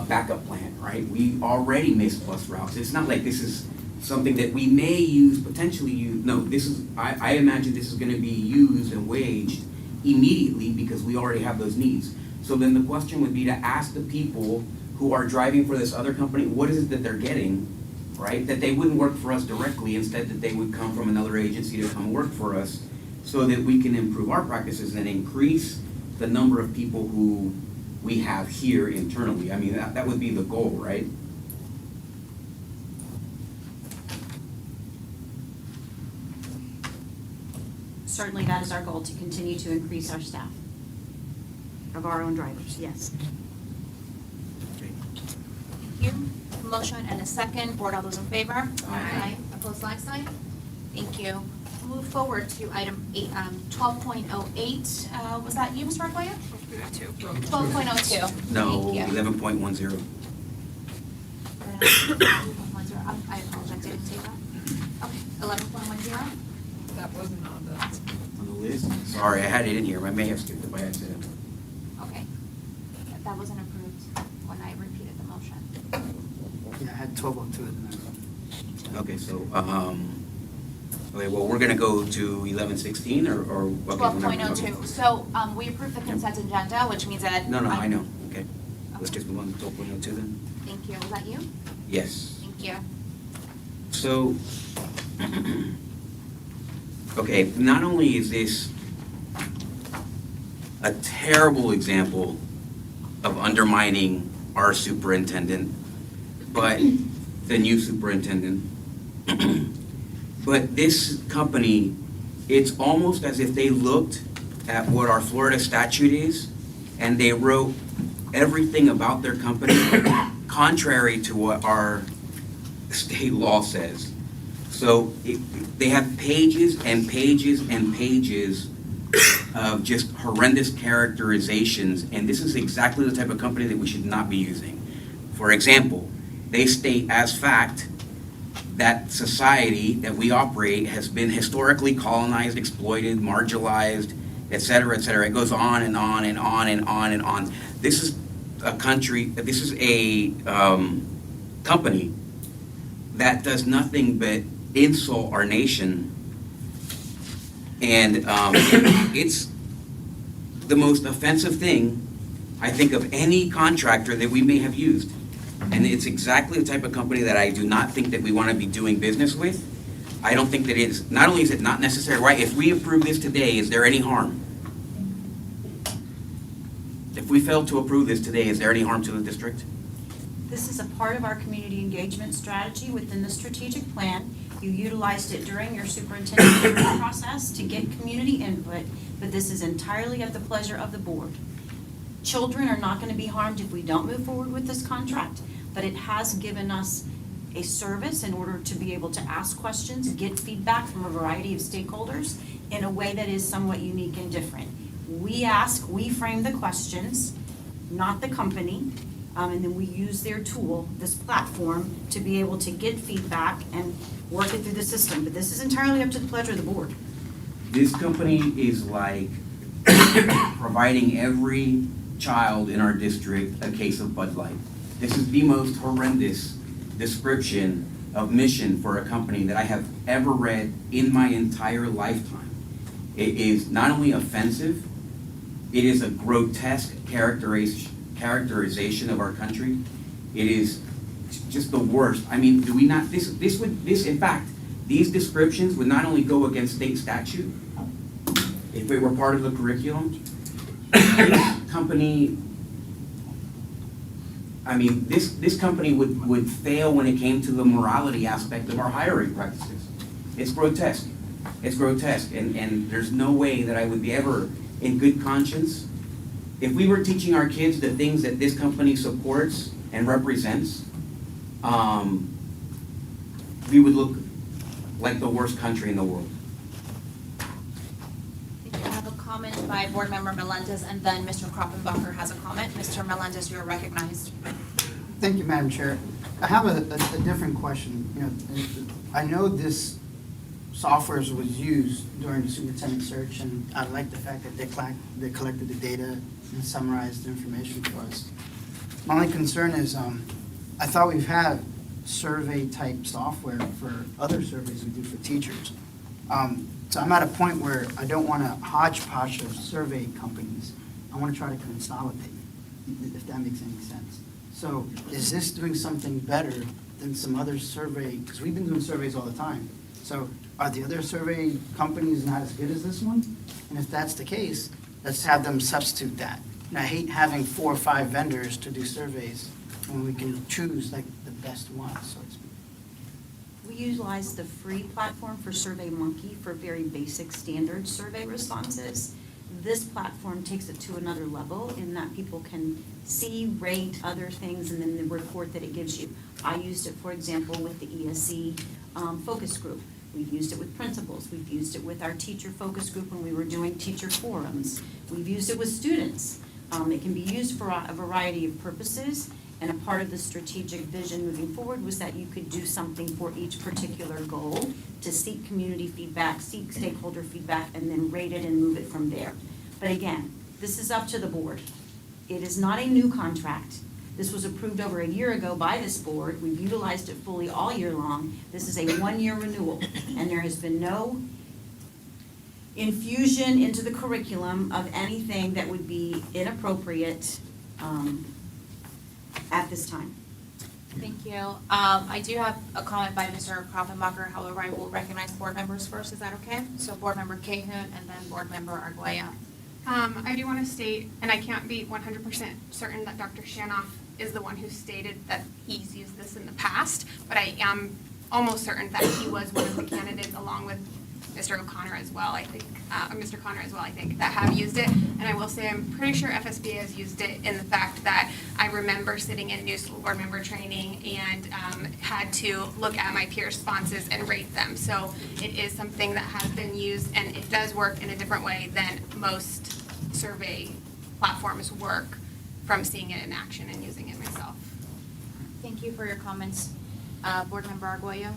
backup plan, right? We already missed bus routes. It's not like this is something that we may use, potentially use. No, this is, I imagine this is going to be used and waged immediately because we already have those needs. So then the question would be to ask the people who are driving for this other company, what is it that they're getting, right? That they wouldn't work for us directly, instead that they would come from another agency to come work for us so that we can improve our practices and increase the number of people who we have here internally. I mean, that would be the goal, right? Certainly, that is our goal, to continue to increase our staff of our own drivers, yes. Thank you. Motion and a second. Board, all those in favor? Aye. Opposed, like sign? Thank you. Move forward to item 12.08. Was that you, Mr. Arguello? 12.02. No, Thank you. 11.10. I apologize, I didn't say that. Okay, 11.10. That wasn't on the. On the list? Sorry, I had it in here. I may have skipped it by accident. Okay. That wasn't approved when I repeated the motion. Yeah, I had 1202 in there. Okay, so, okay, well, we're gonna go to 11.16 or? Okay, 12.02. So we approved the consent agenda, which means that. No, I know, okay. Let's just move on to 12.02 then. Thank you. Was that you? Yes. Thank you. So, okay, not only is this a terrible example of undermining our superintendent, but the new superintendent, but this company, it's almost as if they looked at what our Florida statute is and they wrote everything about their company contrary to what our state law says. So they have pages and pages and pages of just horrendous characterizations, and this is exactly the type of company that we should not be using. For example, they state as fact that society that we operate has been historically colonized, exploited, marginalized, et cetera, et cetera. It goes on and on and on and on and on. This is a country, this is a company that does nothing but insult our nation. And it's the most offensive thing I think of any contractor that we may have used. And it's exactly the type of company that I do not think that we want to be doing business with. I don't think that it is, not only is it not necessary, right, if we approve this today, is there any harm? If we fail to approve this today, is there any harm to the district? This is a part of our community engagement strategy within the strategic plan. You utilized it during your superintendent interview process to get community input, but this is entirely at the pleasure of the board. Children are not going to be harmed if we don't move forward with this contract, but it has given us a service in order to be able to ask questions, get feedback from a variety of stakeholders in a way that is somewhat unique and different. We ask, we frame the questions, not the company, and then we use their tool, this platform, to be able to get feedback and work it through the system. But this is entirely up to the pleasure of the board. This company is like providing every child in our district a case of Bud Light. This is the most horrendous description of mission for a company that I have ever read in my entire lifetime. It is not only offensive, it is a grotesque characterization of our country. It is just the worst. I mean, do we not, in fact, these descriptions would not only go against state statute, if it were part of the curriculum, this company, I mean, this company would fail when it came to the morality aspect of our hiring practices. It's grotesque. It's grotesque, and there's no way that I would be ever, in good conscience, if we were teaching our kids the things that this company supports and represents, we would look like the worst country in the world. I have a comment by Board Member Melendez, and then Mr. Kroppenbacher has a comment. Mr. Melendez, you are recognized. Thank you, Madam Chair. I have a different question. You know, I know this software was used during the superintendent search, and I like the fact that they collected the data and summarized the information for us. My only concern is, I thought we've had survey-type software for other surveys we do for teachers. So I'm at a point where I don't want a hodgepodge of survey companies. I want to try to consolidate, if that makes any sense. So is this doing something better than some other survey? Because we've been doing surveys all the time. So are the other survey companies not as good as this one? And if that's the case, let's have them substitute that. And I hate having 4 or 5 vendors to do surveys when we can choose like the best one, so to speak. We utilize the free platform for SurveyMonkey for very basic standard survey responses. This platform takes it to another level in that people can see, rate other things, and then the report that it gives you. I used it, for example, with the ESC focus group. We've used it with principals. We've used it with our teacher focus group when we were doing teacher forums. We've used it with students. It can be used for a variety of purposes, and a part of the strategic vision moving forward was that you could do something for each particular goal to seek community feedback, seek stakeholder feedback, and then rate it and move it from there. But again, this is up to the board. It is not a new contract. This was approved over a year ago by this board. We've utilized it fully all year long. This is a 1-year renewal, and there has been no infusion into the curriculum of anything that would be inappropriate at this time. Thank you. I do have a comment by Mr. Kroppenbacher. However, I will recognize board members first. Is that okay? So Board Member Cahoon and then Board Member Arguello. I do want to state, and I can't be 100% certain that Dr. Shanoff is the one who stated that he's used this in the past, but I am almost certain that he was one of the candidates along with Mr. O'Connor as well, I think, Mr. Connor as well, I think, that have used it. And I will say I'm pretty sure FSBA has used it in the fact that I remember sitting in new school board member training and had to look at my peer responses and rate them. So it is something that has been used, and it does work in a different way than most survey platforms work from seeing it in action and using it myself. Thank you for your comments. Board Member Arguello.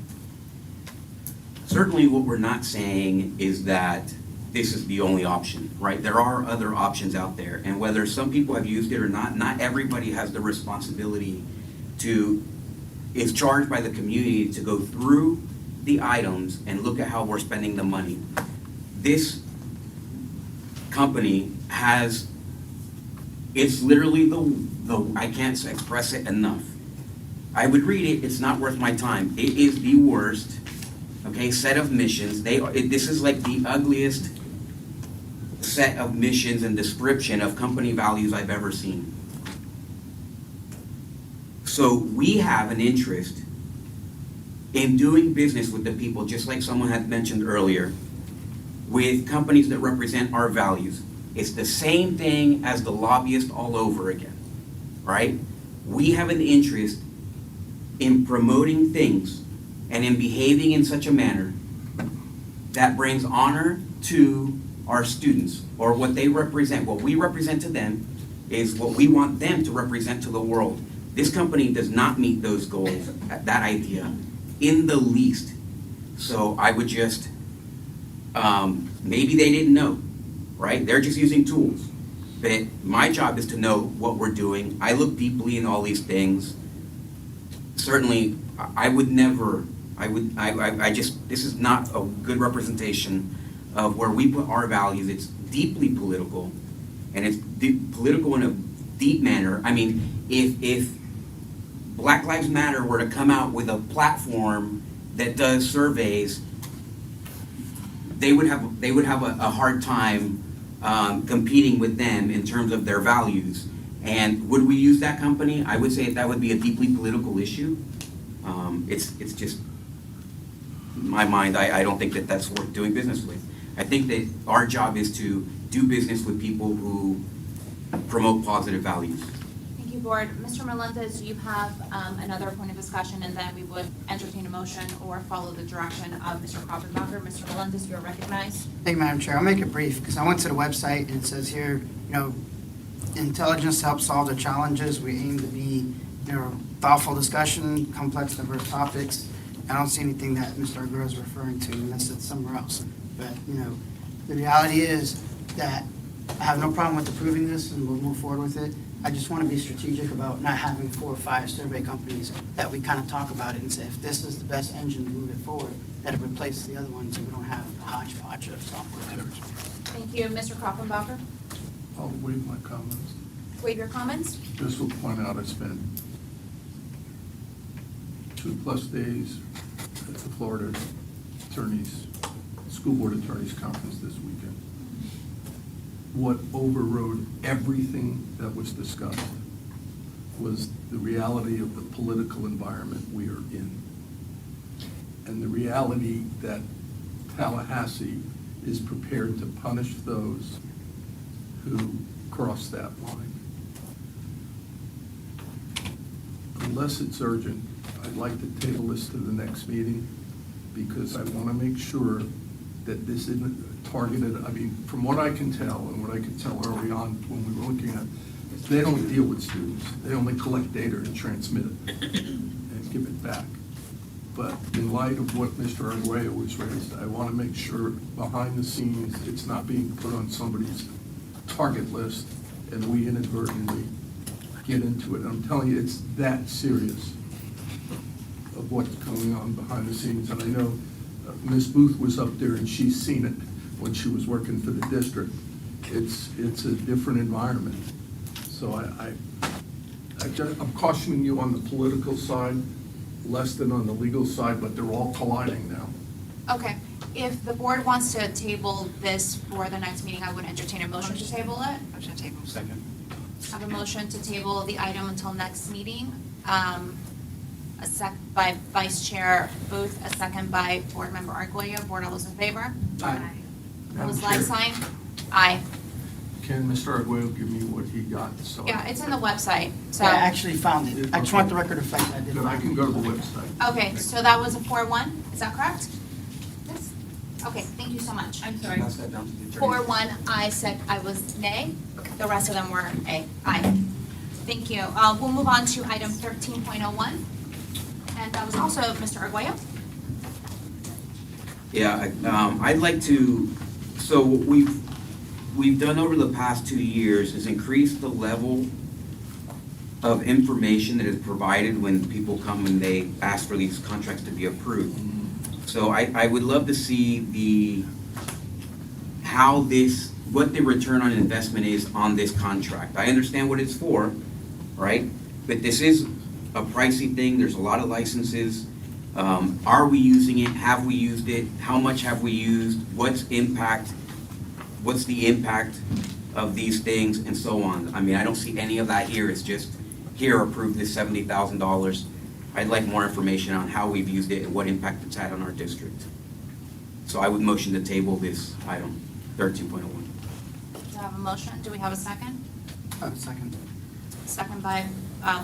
Certainly what we're not saying is that this is the only option, right? There are other options out there, and whether some people have used it or not everybody has the responsibility is charged by the community to go through the items and look at how we're spending the money. This company has It's literally I can't express it enough. I would read it, it's not worth my time. It is the worst, okay, set of missions. This is like the ugliest set of missions and description of company values I've ever seen. So we have an interest in doing business with the people, just like someone had mentioned earlier, with companies that represent our values. It's the same thing as the lobbyist all over again, right? We have an interest in promoting things and in behaving in such a manner that brings honor to our students, or what they represent. What we represent to them is what we want them to represent to the world. This company does not meet those goals, that idea, in the least. So I would just, maybe they didn't know, right? They're just using tools. But my job is to know what we're doing. I look deeply in all these things. Certainly, I would never, this is not a good representation of where we put our values. It's deeply political, and it's political in a deep manner. I mean, if Black Lives Matter were to come out with a platform that does surveys, they would have a hard time competing with them in terms of their values. And would we use that company? I would say that would be a deeply political issue. It's just, in my mind, I don't think that that's worth doing business with. I think that our job is to do business with people who promote positive values. Thank you, Board. Mr. Melendez, you have another point of discussion, and then we would entertain a motion or follow the direction of Mr. Koppenbacher. Mr. Melendez, you are recognized. Thank you, Madam Chair. I'll make it brief, because I went to the website and it says here, intelligence to help solve the challenges. We aim to be, thoughtful discussion, complex, diverse topics. I don't see anything that Mr. Arguello is referring to unless it's somewhere else. But, the reality is that I have no problem with approving this and we'll move forward with it. I just want to be strategic about not having 4 or 5 survey companies that we kind of talk about it and say, if this is the best engine to move it forward, that it replaces the other ones so we don't have a hodgepodge of software vendors. Thank you. Mr. Koppenbacher, I'll waive my comments. waive your comments. Just will point out I spent 2+ days at the Florida School Board Attorneys Conference this weekend. What overrode everything that was discussed was the reality of the political environment we are in. And the reality that Tallahassee is prepared to punish those who cross that line. Unless it's urgent, I'd like to table this to the next meeting because I want to make sure that this isn't targeted. I mean, from what I can tell and what I could tell early on when we were looking at it, they don't deal with students. They only collect data and transmit it and give it back. But in light of what Mr. Arguello was raised, I want to make sure behind the scenes it's not being put on somebody's target list and we inadvertently get into it. I'm telling you, it's that serious of what's going on behind the scenes. And I know Ms. Booth was up there and she's seen it when she was working for the district. It's a different environment. So I'm cautioning you on the political side, less than on the legal side, but they're all colliding now. Okay. If the board wants to table this for the next meeting, I would entertain a motion to table it. Motion to table. Second. I have a motion to table the item until next meeting. A sec by Vice Chair Booth, a second by Board Member Arguello. Board, all those in favor? Aye. Opposed, like sign? Aye. Can Mr. Arguello give me what he got? So Yeah, it's on the website, so. Yeah, I actually found it. I just want the record to reflect that I did. Then I can go to the website. Okay, so that was a 4-1, is that correct? Yes. Okay, thank you so much. I'm sorry. Pass that down to the attorney. 4-1, I said I was nay. The rest of them were aye. Thank you. We'll move on to item 13.01. And that was also Mr. Arguello. Yeah, I'd like to, so what we've done over the past 2 years is increase the level of information that is provided when people come and they ask for these contracts to be approved. So I would love to see how this what the return on investment is on this contract. I understand what it's for, right? But this is a pricey thing, there's a lot of licenses. Are we using it? Have we used it? How much have we used? What's the impact of these things, and so on? I mean, I don't see any of that here. It's just, here, approve this $70,000. I'd like more information on how we've used it and what impact it's had on our district. So I would motion to table this item, 13.01. Do I have a motion? Do we have a second? Second. Second by,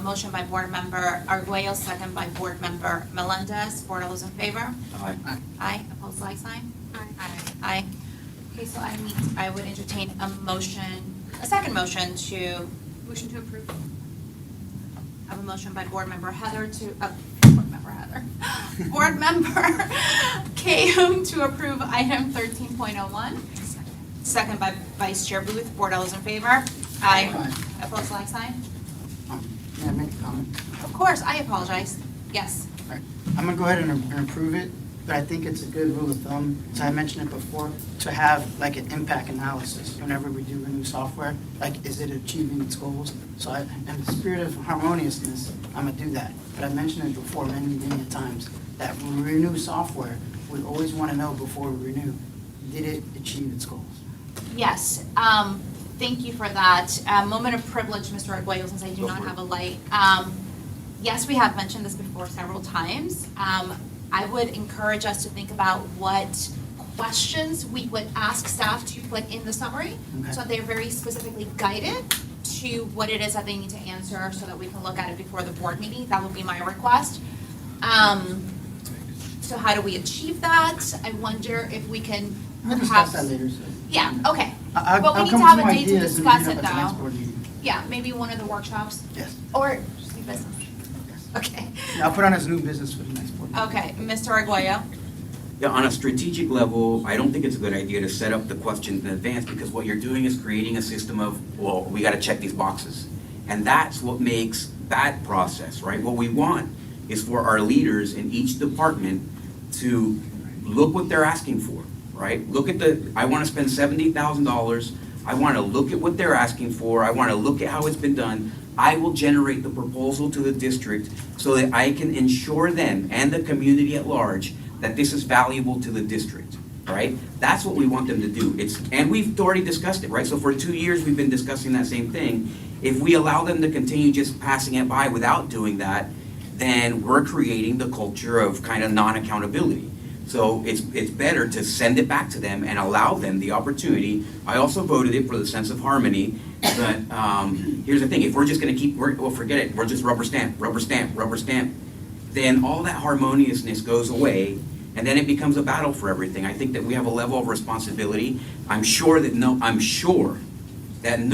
motion by Board Member Arguello, second by Board Member Melendez. Board, all those in favor? Aye. Aye. Opposed, like sign? Aye. Aye. Okay, so I would entertain a second motion to, Motion to approve. I have a motion by Board Member Heather Board Member Cahoon to approve item 13.01. Second by Vice Chair Booth. Board, all those in favor? Aye. Opposed, like sign? May I make a comment? Of course, I apologize. Yes. All right. I'm gonna go ahead and approve it, but I think it's a good rule of thumb, as I mentioned it before, to have like an impact analysis whenever we do a new software, like is it achieving its goals? So in the spirit of harmoniousness, I'm gonna do that. But I mentioned it before many times, that when we renew software, we always wanna know before we renew, did it achieve its goals? Yes. Thank you for that. Moment of privilege, Mr. Arguello, since I do not have a light. Yes, we have mentioned this before several times. I would encourage us to think about what questions we would ask staff to put in the summary, so they're very specifically guided to what it is that they need to answer, so that we can look at it before the board meeting. That would be my request. So how do we achieve that? I wonder if we can We'll perhaps. discuss that later, so. Yeah, okay. I'll But we come need to with have a some date to ideas and discuss bring it up at the next though. board meeting. Yeah, maybe one of the workshops? Yes. Or just new business? Okay. Yeah, I'll put on as new business for the next board meeting. Okay, Mr. Arguello? Yeah, on a strategic level, I don't think it's a good idea to set up the questions in advance, because what you're doing is creating a system of, well, we gotta check these boxes. And that's what makes that process, right? What we want is for our leaders in each department to look what they're asking for, right? Look at I wanna spend $70,000, I wanna look at what they're asking for, I wanna look at how it's been done. I will generate the proposal to the district so that I can ensure them and the community at large that this is valuable to the district, right? That's what we want them to do. And we've already discussed it, right? So for 2 years, we've been discussing that same thing. If we allow them to continue just passing it by without doing that, then we're creating the culture of kind of non-accountability. So it's better to send it back to them and allow them the opportunity. I also voted it for the sense of harmony, but here's the thing, if we're just gonna well, forget it, we're just rubber stamp, then all that harmoniousness goes away, and then it becomes a battle for everything. I think that we have a level of responsibility. I'm sure that no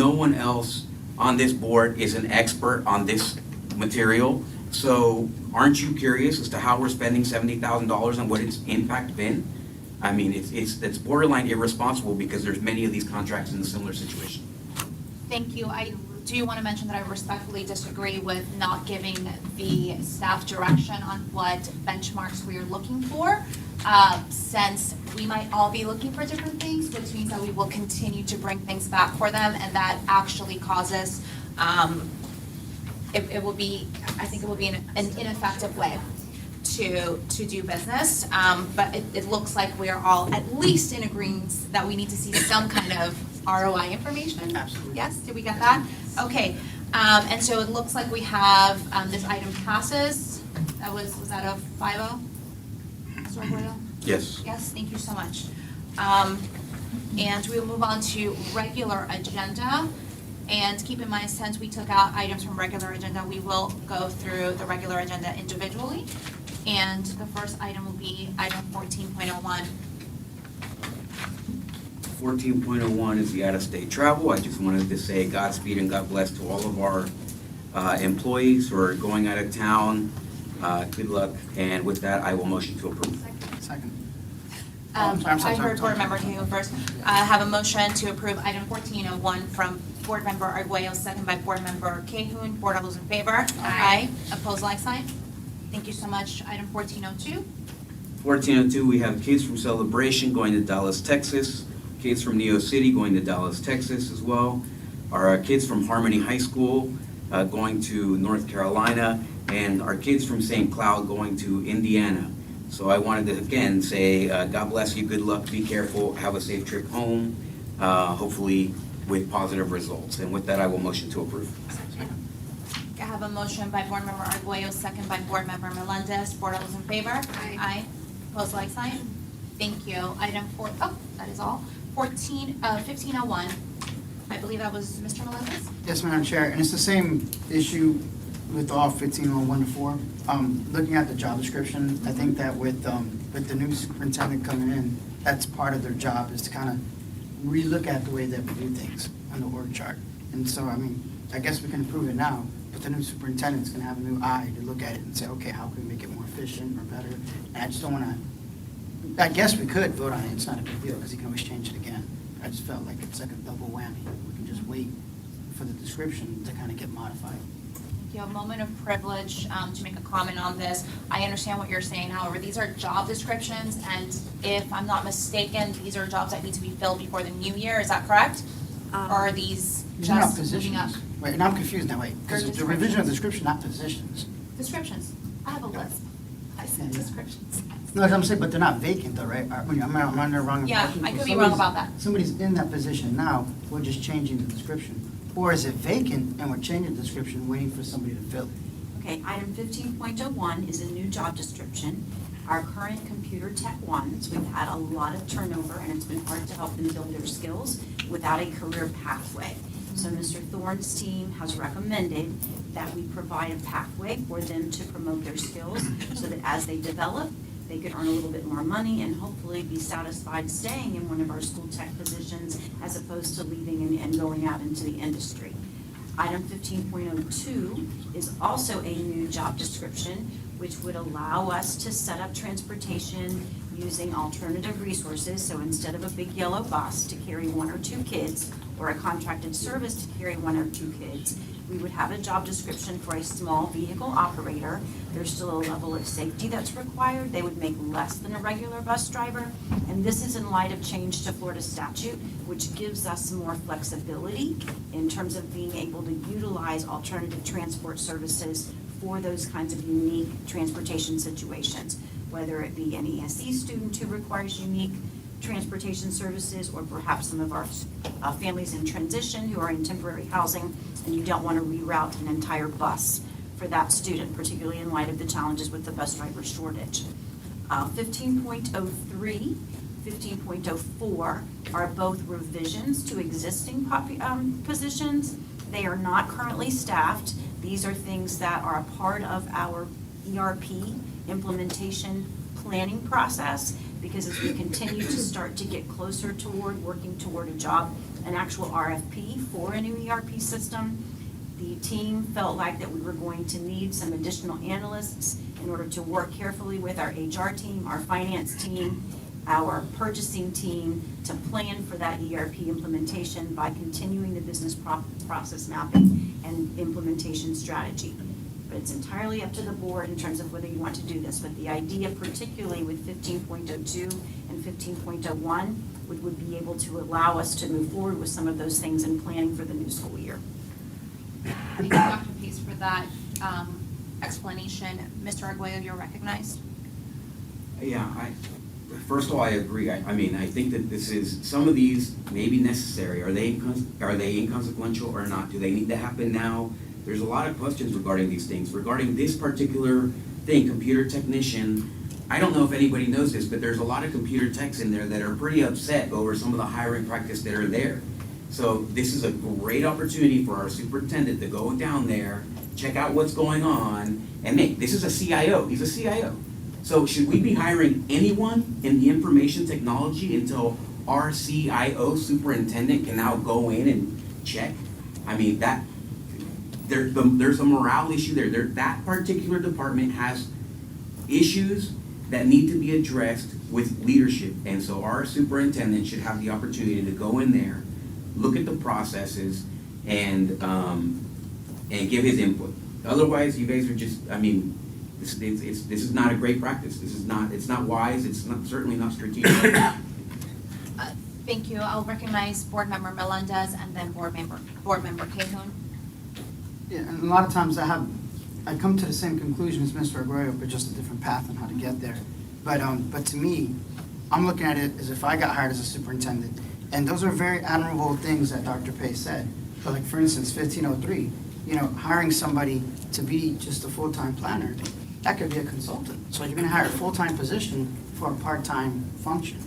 one else on this board is an expert on this material. So aren't you curious as to how we're spending $70,000 and what its impact been? I mean, it's borderline irresponsible, because there's many of these contracts in a similar situation. Thank you. I do want to mention that I respectfully disagree with not giving the staff direction on what benchmarks we are looking for, since we might all be looking for different things, which means that we will continue to bring things back for them, and that actually causes, I think it will be an ineffective way to do business. But it looks like we are all at least in agreement that we need to see some kind of ROI information. Absolutely. Yes, did we get that? Okay, and so it looks like we have, this item passes. Was that a 5-0? Mr. Arguello? Yes. Yes, thank you so much. And we will move on to regular agenda. And keep in mind, since we took out items from regular agenda, we will go through the regular agenda individually. And the first item will be item 14.01. 14.01 is the out-of-state travel. I just wanted to say Godspeed and God bless to all of our employees who are going out of town. Good luck. And with that, I will motion to approve. Second. I heard Board Member Cahill first. I have a motion to approve item 14.01 from Board Member Arguello, second by Board Member Cahoon. Board, all those in favor? Aye. Opposed, like sign? Thank you so much. Item 14.02. 14.02, we have kids from Celebration going to Dallas, Texas. kids from Neo City going to Dallas, Texas as well, our kids from Harmony High School going to North Carolina, and our kids from St. Cloud going to Indiana. So I wanted to again say, God bless you, good luck, be careful, have a safe trip home, hopefully with positive results. And with that, I will motion to approve. I have a motion by Board Member Arguello, second by Board Member Melendez. Board, all those in favor? Aye. Opposed, like sign? Thank you. Item that is all. 1501. I believe that was Mr. Melendez? Yes, Madam Chair, and it's the same issue with all 1501 to 4. Looking at the job description, I think that with the new superintendent coming in, that's part of their job is to kind of relook at the way that we do things on the org chart. And so, I mean, I guess we can improve it now, but the new superintendent's going to have a new eye to look at it and say, okay, how can we make it more efficient or better? And I just don't want to, I guess we could vote on it, it's not a big deal because he can always change it again. I just felt like it's like a double whammy. We can just wait for the description to kind of get modified. You have a moment of privilege to make a comment on this. I understand what you're saying, however, these are job descriptions, and if I'm not mistaken, these are jobs that need to be filled before the new year, is that correct? Or are these These are not just moving up? positions. Wait, and I'm confused now, wait, because the revision of description, not positions. Descriptions. I have a list. I said descriptions. No, I'm saying, but they're not vacant though, right? Am I on the wrong Yeah, impression? I could So be wrong somebody's- about that. Somebody's in that position now, we're just changing the description. Or is it vacant and we're changing the description, waiting for somebody to fill it? Okay, item 15.01 is a new job description. Our current computer tech ones, we've had a lot of turnover and it's been hard to help them build their skills without a career pathway. So Mr. Thorne's team has recommended that we provide a pathway for them to promote their skills so that as they develop, they could earn a little bit more money and hopefully be satisfied staying in one of our school tech positions as opposed to leaving and going out into the industry. Item 15.02 is also a new job description, which would allow us to set up transportation using alternative resources. So instead of a big yellow bus to carry 1 or 2 kids, or a contracted service to carry 1 or 2 kids, we would have a job description for a small vehicle operator. There's still a level of safety that's required. They would make less than a regular bus driver. And this is in light of change to Florida statute, which gives us more flexibility in terms of being able to utilize alternative transport services for those kinds of unique transportation situations, whether it be an ESE student who requires unique transportation services, or perhaps some of our families in transition who are in temporary housing, and you don't want to reroute an entire bus for that student, particularly in light of the challenges with the bus driver shortage. 15.03, 15.04 are both revisions to existing positions. They are not currently staffed. These are things that are a part of our ERP implementation planning process, because as we continue to start to get closer toward working toward a job, an actual RFP for a new ERP system, the team felt like that we were going to need some additional analysts in order to work carefully with our HR team, our finance team, our purchasing team to plan for that ERP implementation by continuing the business process mapping and implementation strategy. But it's entirely up to the board in terms of whether you want to do this. But the idea, particularly with 15.02 and 15.01, would be able to allow us to move forward with some of those things in planning for the new school year. Thank you, Dr. Pace, for that explanation. Mr. Arguello, you're recognized. Yeah, first of all, I agree. I mean, I think that some of these may be necessary. Are they inconsequential or not? Do they need to happen now? There's a lot of questions regarding these things. Regarding this particular thing, computer technician, I don't know if anybody knows this, but there's a lot of computer techs in there that are pretty upset over some of the hiring practice that are there. So this is a great opportunity for our superintendent to go down there, check out what's going on, and this is a CIO. He's a CIO. So should we be hiring anyone in the information technology until our CIO superintendent can now go in and check? I mean, there's a morale issue there. That particular department has issues that need to be addressed with leadership. And so our superintendent should have the opportunity to go in there, look at the processes, and give his input. Otherwise, you guys are just, I mean, this is not a great practice. It's not wise. It's certainly not strategic. Thank you. I'll recognize Board Member Melendez and then Board Member Cahoon. Yeah, and a lot of times I come to the same conclusion as Mr. Arguello, but just a different path on how to get there. But to me, I'm looking at it as if I got hired as a superintendent, and those are very admirable things that Dr. Pace said. But like, for instance, 1503, hiring somebody to be just a full-time planner, that could be a consultant. So you're gonna hire a full-time position for a part-time function.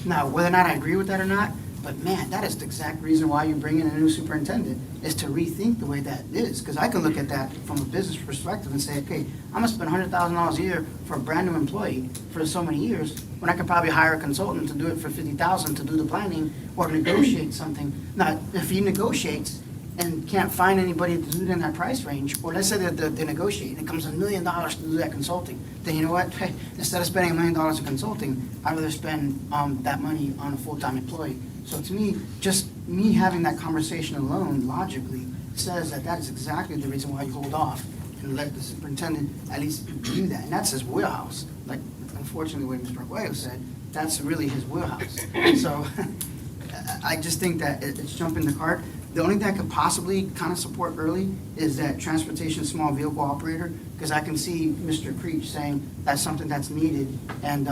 Now, whether or not I agree with that or not, but man, that is the exact reason why you bring in a new superintendent, is to rethink the way that is. Because I can look at that from a business perspective and say, okay, I'm gonna spend $100,000 a year for a brand-new employee for so many years, when I could probably hire a consultant to do it for $50,000 to do the planning or negotiate something. Now, if he negotiates and can't find anybody to do it in that price range, or let's say that they negotiate and it comes $1 million to do that consulting, then you know what? Hey, instead of spending $1 million in consulting, I'd rather spend that money on a full-time employee. So to me, just me having that conversation alone logically says that is exactly the reason why you hold off and let the superintendent at least do that. And that's his wheelhouse. Like, unfortunately, what Mr. Arguello said, that's really his wheelhouse. So I just think that it's jumping the cart. The only thing I could possibly kind of support early is that transportation small vehicle operator, because I can see Mr. Creech saying that's something that's needed, and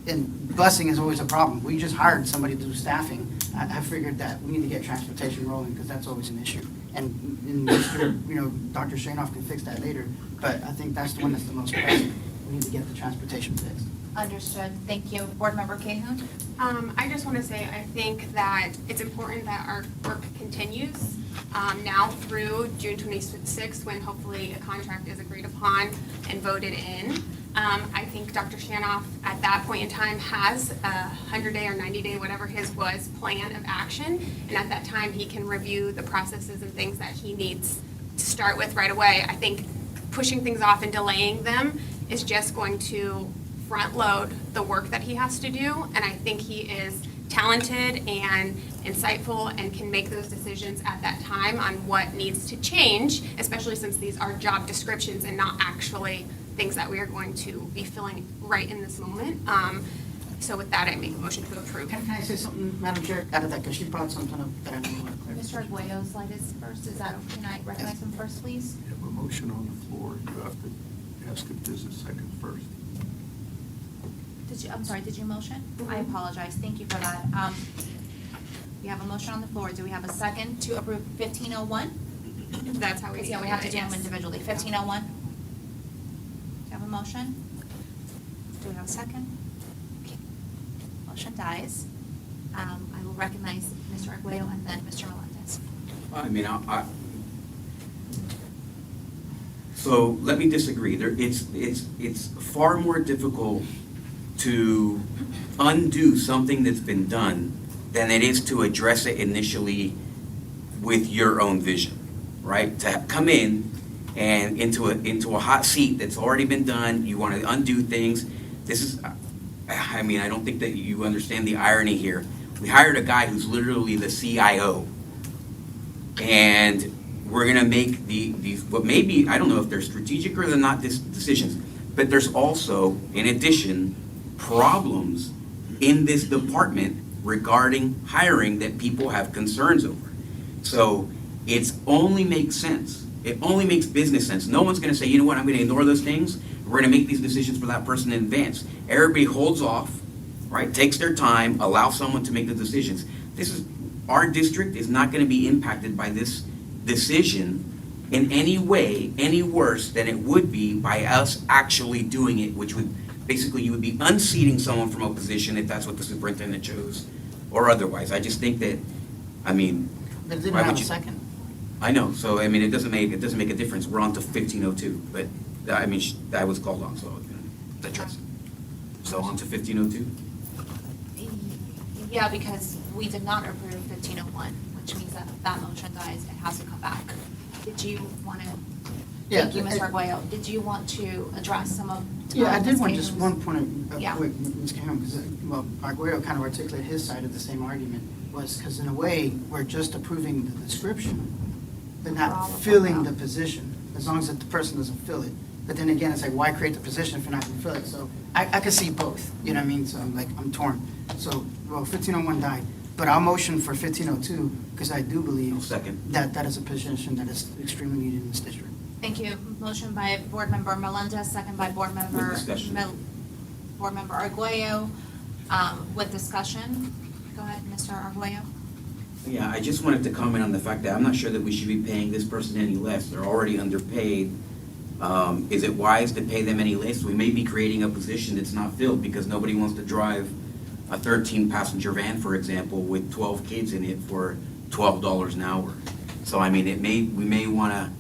busing is always a problem. We just hired somebody to do staffing. I figured that we need to get transportation rolling, because that's always an issue. And Dr. Shanoff can fix that later, but I think that's the one that's the most pressing. We need to get the transportation fixed. Understood. Thank you. Board Member Cahoon? I just want to say, I think that it's important that our work continues now through June 26th, when hopefully a contract is agreed upon and voted in. I think Dr. Shanoff at that point in time has a 100-day or 90-day, whatever his was, plan of action. And at that time, he can review the processes and things that he needs to start with right away. I think pushing things off and delaying them is just going to front load the work that he has to do. And I think he is talented and insightful and can make those decisions at that time on what needs to change, especially since these are job descriptions and not actually things that we are going to be filling right in this moment. So with that, I make a motion to approve. Can I say something, Madam Chair, out of that, because she brought something up that I don't want to clear. Mr. Arguello's light is first. Is that okay? Can I recognize him first, please? You have a motion on the floor. You have to ask if there's a second first. Did you motion? I apologize. Thank you for that. We have a motion on the floor. Do we have a second to approve 1501? That's how we. Yeah, we have to do them individually. 1501? Do you have a motion? Do we have a second? Okay. Motion dies. I will recognize Mr. Arguello and then Mr. Melendez. I mean, so let me disagree. It's far more difficult to undo something that's been done than it is to address it initially with your own vision, right? To come in and into a hot seat that's already been done, you want to undo things. I mean, I don't think that you understand the irony here. We hired a guy who's literally the CIO, and we're going to make these, what maybe, I don't know if they're strategic or they're not decisions, but there's also, in addition, problems in this department regarding hiring that people have concerns over. So it only makes sense. It only makes business sense. No one's going to say, you know what, I'm going to ignore those things. We're going to make these decisions for that person in advance. Everybody holds off, right, takes their time, allows someone to make the decisions. Our district is not going to be impacted by this decision in any way, any worse than it would be by us actually doing it, which would basically, you would be unseating someone from a position if that's what the superintendent chose, or otherwise. I just think that, I mean, But it didn't have a second. I know. So I mean, it doesn't make a difference. We're on to 1502, but I mean, that was called on, so I was going to address it. So on to 1502. Yeah, because we did not approve 1501, which means that that motion dies. It has to come back. Did you want to? Yeah, Thank you, Mr. Arguello. Did you want to address some of? Yeah, I did Ms. want just Cahoon's- one point of Yeah. quick, Ms. Cahoon, because, well, Arguello kind of articulated his side of the same argument, was because in a way, we're just approving the description, but For all not of them, filling yeah. the position, as long as the person doesn't fill it. but then again, it's like, why create the position if you're not gonna fill it? So I could see both, you know what I mean? So I'm torn. So, well, 1501 died, but I'll motion for 1502, because I do believe Second. that is a position that is extremely needed in this district. Thank you. Motion by Board Member Melendez, second by Board Member With discussion. Board Member Arguello, with discussion. Go ahead, Mr. Arguello. Yeah, I just wanted to comment on the fact that I'm not sure that we should be paying this person any less. They're already underpaid. Is it wise to pay them any less? We may be creating a position that's not filled because nobody wants to drive a 13-passenger van, for example, with 12 kids in it for $12 an hour. So, I mean, we may want to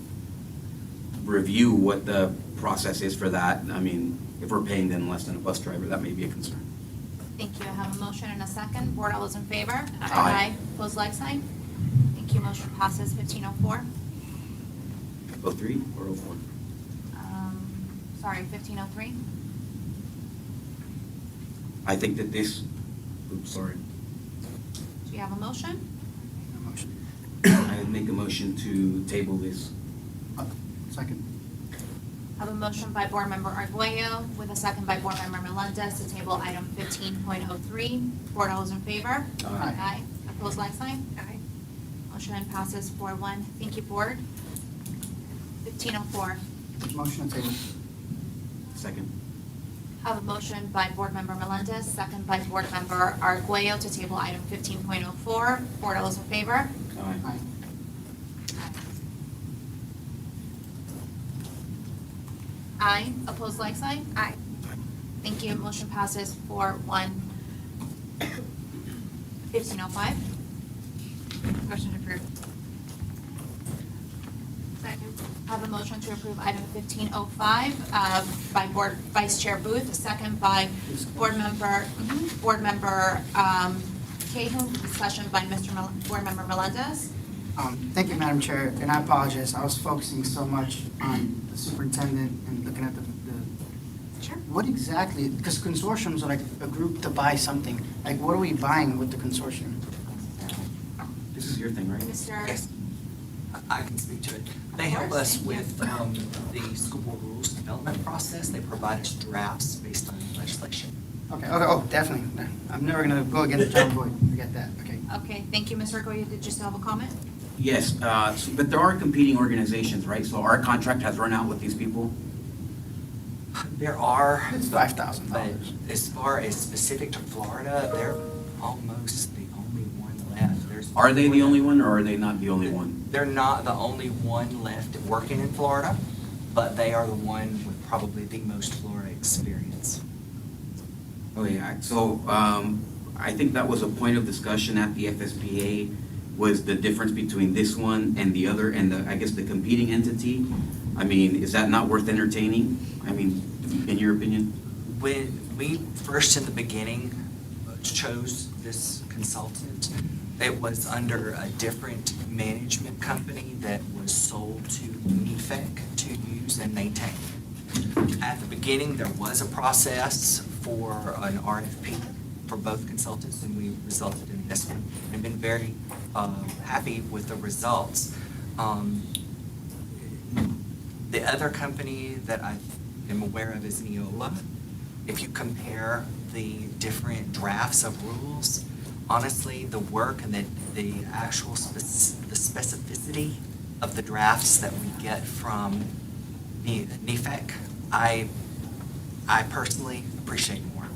review what the process is for that. I mean, if we're paying them less than a bus driver, that may be a concern. Thank you. I have a motion and a second. Board, all those in favor? Aye. Opposed, like sign? Thank you. Motion passes. 1504. 03 or 04? Sorry, 1503. I think that this, oops, sorry. Do you have a motion? I make a motion to table this. Second. I have a motion by Board Member Arguello with a second by Board Member Melendez to table item 15.03. Board, all those in favor? Aye. Opposed, like sign? Aye. Motion passes 4-1. Thank you, Board. 1504. Motion to table. Second. I have a motion by Board Member Melendez, second by Board Member Arguello to table item 15.04. Board, all those in favor? Aye. Aye. Opposed, like sign? Aye. Thank you. Motion passes 4-1. 1505. Motion approved. Second. I have a motion to approve item 1505 by Board Vice Chair Booth, second by Board Member Cahill, discussion by Board Member Melendez. Thank you, Madam Chair, and I apologize. I was focusing so much on the superintendent and looking at the Sure. what exactly, because consortiums are like a group to buy something. Like, what are we buying with the consortium? This is your thing, right? Mr. Yes, I can speak to it. They help us with the school board rules development process. They provide us drafts based on legislation. Okay, oh, definitely. I'm never gonna go against John Boyd. Forget that, okay. Okay, thank you, Mr. Arguello. Did you still have a comment? Yes, but there are competing organizations, right? So our contract has run out with these people? There are. It's $5,000. But as far as specific to Florida, they're almost the only one left. Are they the only one, or are they not the only one? They're not the only one left working in Florida, but they are the one with probably the most Florida experience. Oh, yeah, so I think that was a point of discussion at the FSPA, was the difference between this one and the other, and I guess the competing entity. I mean, is that not worth entertaining? I mean, in your opinion? When we first in the beginning chose this consultant, it was under a different management company that was sold to NEFEC to use and maintain. At the beginning, there was a process for an RFP for both consultants, and we resulted in this one. I've been very happy with the results. The other company that I am aware of is Osceola. If you compare the different drafts of rules, honestly, the work and the actual the specificity of the drafts that we get from NEFEC, I personally appreciate more.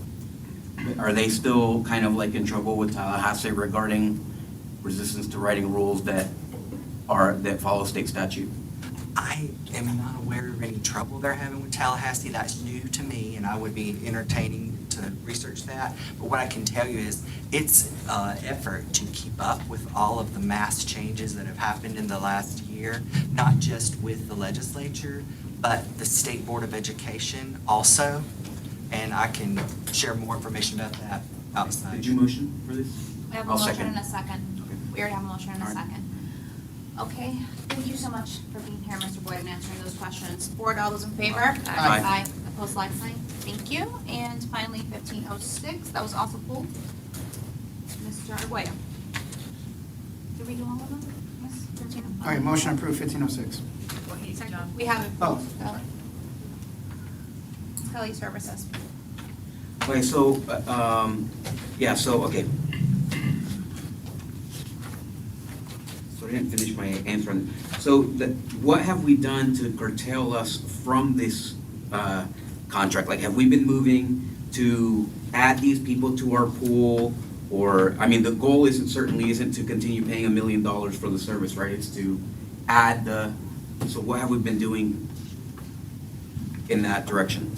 Are they still kind of like in trouble with Tallahassee regarding resistance to writing rules that follow state statute? I am not aware of any trouble they're having with Tallahassee. That's new to me, and I would be entertaining to research that. But what I can tell you is it's effort to keep up with all of the mass changes that have happened in the last year, not just with the legislature, but the State Board of Education also. And I can share more information about that outside. Did you motion for this? We have a I'll motion second. and a second. Okay. We already have a motion and a All right. second. Okay, thank you so much for being here, Mr. Boyd, and answering those questions. Board, all those in favor? Aye. Opposed, like sign. Thank you. And finally, 1506, that was also pulled. Mr. Arguello. Did we do all of them? Yes, 1505. All right, motion approved 1506. We have it. Oh. Kelly Services. Okay, so, okay. So I didn't finish my answer. So what have we done to curtail us from this contract? Like, have we been moving to add these people to our pool? Or, I mean, the goal certainly isn't to continue paying $1 million for the service, right? It's to add so what have we been doing in that direction?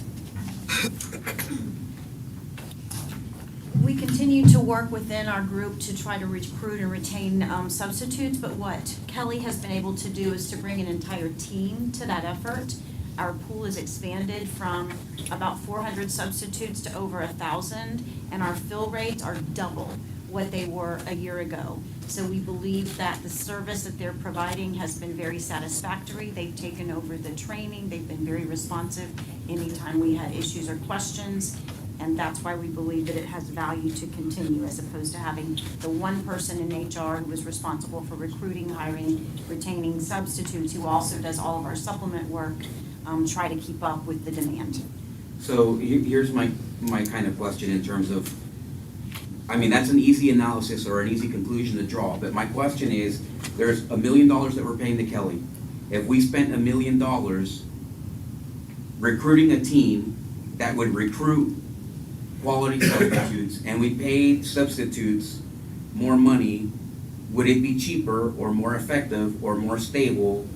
We continue to work within our group to try to recruit and retain substitutes, but what Kelly has been able to do is to bring an entire team to that effort. Our pool is expanded from about 400 substitutes to over 1,000, and our fill rates are double what they were a year ago. So we believe that the service that they're providing has been very satisfactory. They've taken over the training. They've been very responsive anytime we had issues or questions. And that's why we believe that it has value to continue, as opposed to having the one person in HR who is responsible for recruiting, hiring, retaining substitutes, who also does all of our supplement work, try to keep up with the demand. So here's my kind of question in terms of, I mean, that's an easy analysis or an easy conclusion to draw, but my question is, there's $1 million that we're paying to Kelly. If we spent $1 million recruiting a team that would recruit quality substitutes, and we paid substitutes more money, would it be cheaper or more effective or more stable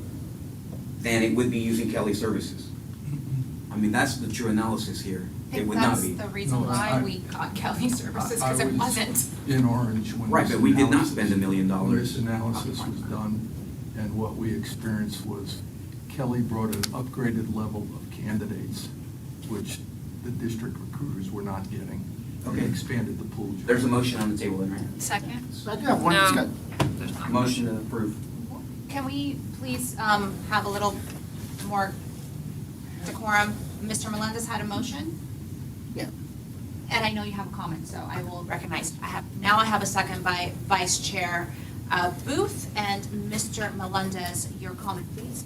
than it would be using Kelly services? I mean, that's the true analysis here. It would not be. That's the reason why we got Kelly Services, because it wasn't. In Orange when Right, this but we did not analysis- spend $1 million. When this analysis was done, and what we experienced was Kelly brought an upgraded level of candidates, which the district recruiters were not getting. Okay. They expanded the pool. There's a motion on the table then, right? Second? I do have one No. discussion. Motion to approve. Can we please have a little more decorum? Mr. Melendez had a motion, Yeah. and I know you have a comment, so I will recognize. Now I have a second by Vice Chair Booth, and Mr. Melendez, your comment, please.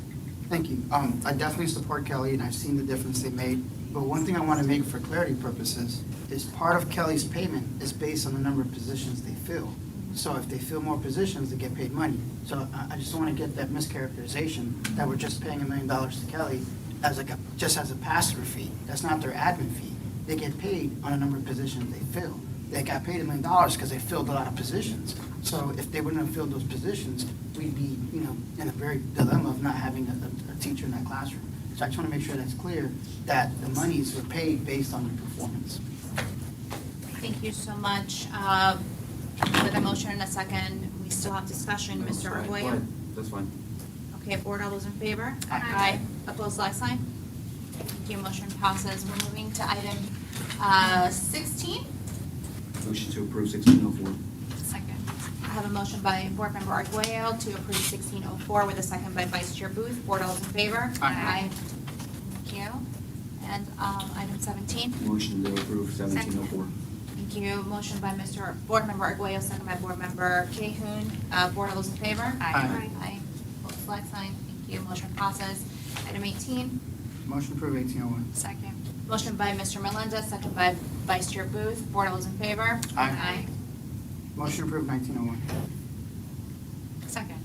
Thank you. I definitely support Kelly, and I've seen the difference they made. But one thing I want to make for clarity purposes is part of Kelly's payment is based on the number of positions they fill. So if they fill more positions, they get paid money. So I just don't want to get that mischaracterization that we're just paying $1 million to Kelly as just as a pass-through fee. That's not their admin fee. They get paid on a number of positions they fill. They got paid $1 million because they filled a lot of positions. So if they wouldn't have filled those positions, we'd be, in a very dilemma of not having a teacher in that classroom. So I just want to make sure that's clear, that the monies were paid based on your performance. Thank you so much. With a motion and a second, we still have discussion. Mr. Go Arguello? ahead. That's fine. Okay, board, all those in favor? Aye. Opposed, like sign? Thank you, motion passes. We're moving to item 16. Motion to approve 1604. Second. I have a motion by Board Member Arguello to approve 1604 with a second by Vice Chair Booth. Board, all those in favor? Aye. Thank you. And item 17. Motion to approve 1704. Thank you. Motion by Board Member Arguello, second by Board Member Cahoon. Board, all those in favor? Aye. Aye. Opposed, like sign. Thank you. Motion passes. Item 18. Motion approved 1801. Second. Motion by Mr. Melendez, second by Vice Chair Booth. Board, all those in favor? Aye. Motion approved 1901. Second.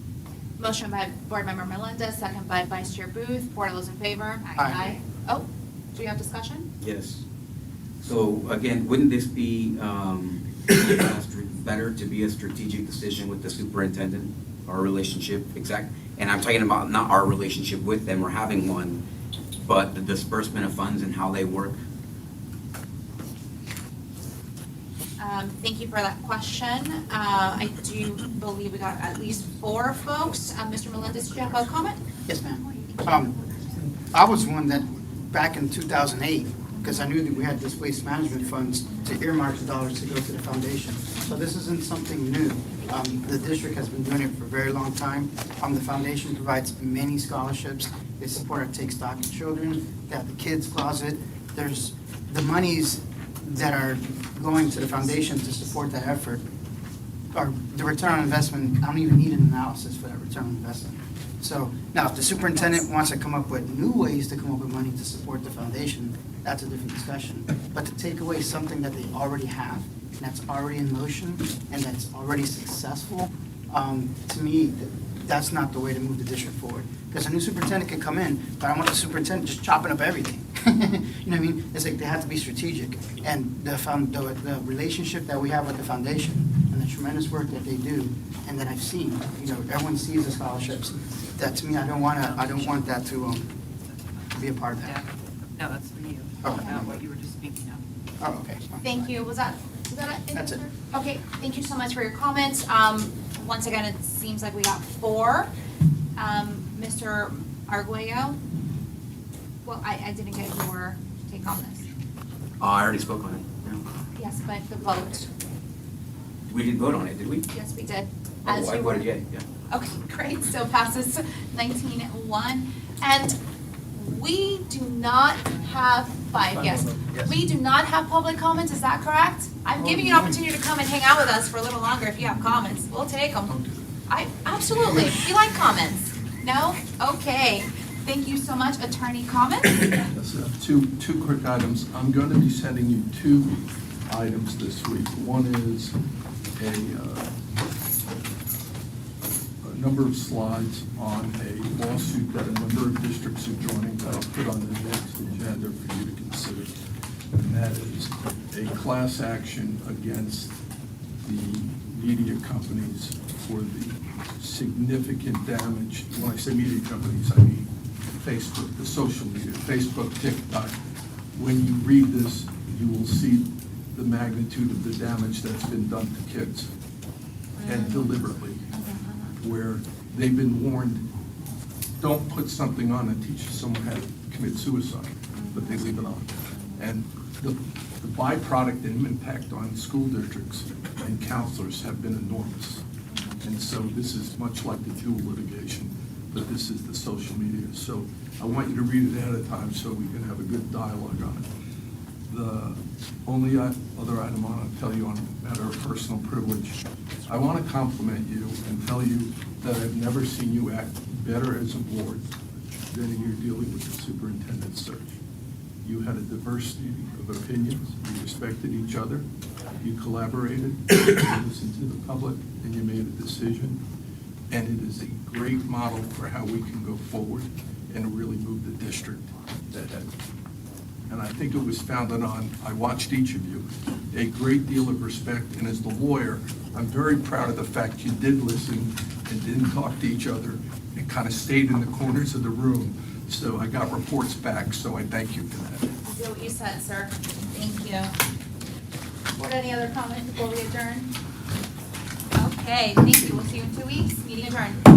Motion by Board Member Melendez, second by Vice Chair Booth. Board, all those in favor? Aye. Oh, do we have discussion? Yes. So again, wouldn't this be better to be a strategic decision with the superintendent, our relationship, and I'm talking about not our relationship with them or having one, but the disbursement of funds and how they work? Thank you for that question. I do believe we got at least 4 folks. Mr. Melendez, did you have a comment? Yes, ma'am. I was one that, back in 2008, because I knew that we had this waste management funds, to earmark the dollars to go to the foundation. So this isn't something new. The district has been doing it for a very long time. The foundation provides many scholarships. They support our Take Stock in Children. They have the Kids Closet. There's the monies that are going to the foundation to support that effort, or the return on investment. I don't even need an analysis for that return on investment. So now, if the superintendent wants to come up with new ways to come up with money to support the foundation, that's a different discussion. But to take away something that they already have, and that's already in motion, and that's already successful, to me, that's not the way to move the district forward. Because a new superintendent can come in, but I want the superintendent just chopping up everything. You know what I mean? It's like they have to be strategic. And the relationship that we have with the foundation and the tremendous work that they do and that I've seen, you know, everyone sees the scholarships. That to me, I don't want that to be a part of that. No, that's for you, Oh. about what you were just speaking of. Oh, okay. Thank you. Was that it? That's it. Okay, thank you so much for your comments. Once again, it seems like we got 4. Mr. Arguello? Well, I didn't get your take on this. I already spoke on it. Yes, but the vote. We didn't vote on it, did we? Yes, we did. Oh, As I you voted were- yay, yeah. Okay, great. So passes 19-1. And we do not have 5, yes. We do not have public comments, is that correct? I'm giving you an opportunity to come and hang out with us for a little longer if you have comments. We'll take them. Absolutely. You like comments? No? Okay. Thank you so much. Attorney, comments? Yes, two quick items. I'm going to be sending you 2 items this week. One is a number of slides on a lawsuit that a number of districts are joining that I'll put on the next agenda for you to consider. And that is a class action against the media companies for the significant damage. When I say media companies, I mean Facebook, the social media, Facebook, TikTok. When you read this, you will see the magnitude of the damage that's been done to kids, and deliberately, where they've been warned, don't put something on that teaches someone how to commit suicide, but they leave it on. And the byproduct and impact on school districts and counselors have been enormous. And so this is much like the dual litigation, but this is the social media. So I want you to read it ahead of time so we can have a good dialogue on it. The only other item I want to tell you on a matter of personal privilege, I want to compliment you and tell you that I've never seen you act better as a board than in your dealing with the superintendent search. You had a diversity of opinions, you respected each other, you collaborated, you listened to the public, and you made a decision. And it is a great model for how we can go forward and really move the district ahead. And I think it was founded on, I watched each of you, a great deal of respect. And as the lawyer, I'm very proud of the fact you did listen and didn't talk to each other and kind of stayed in the corners of the room. So I got reports back, so I thank you for that. I see what you said, sir. Thank you. Board, any other comment before we adjourn? Okay, thank you. We'll see you in 2 weeks. Meeting adjourned.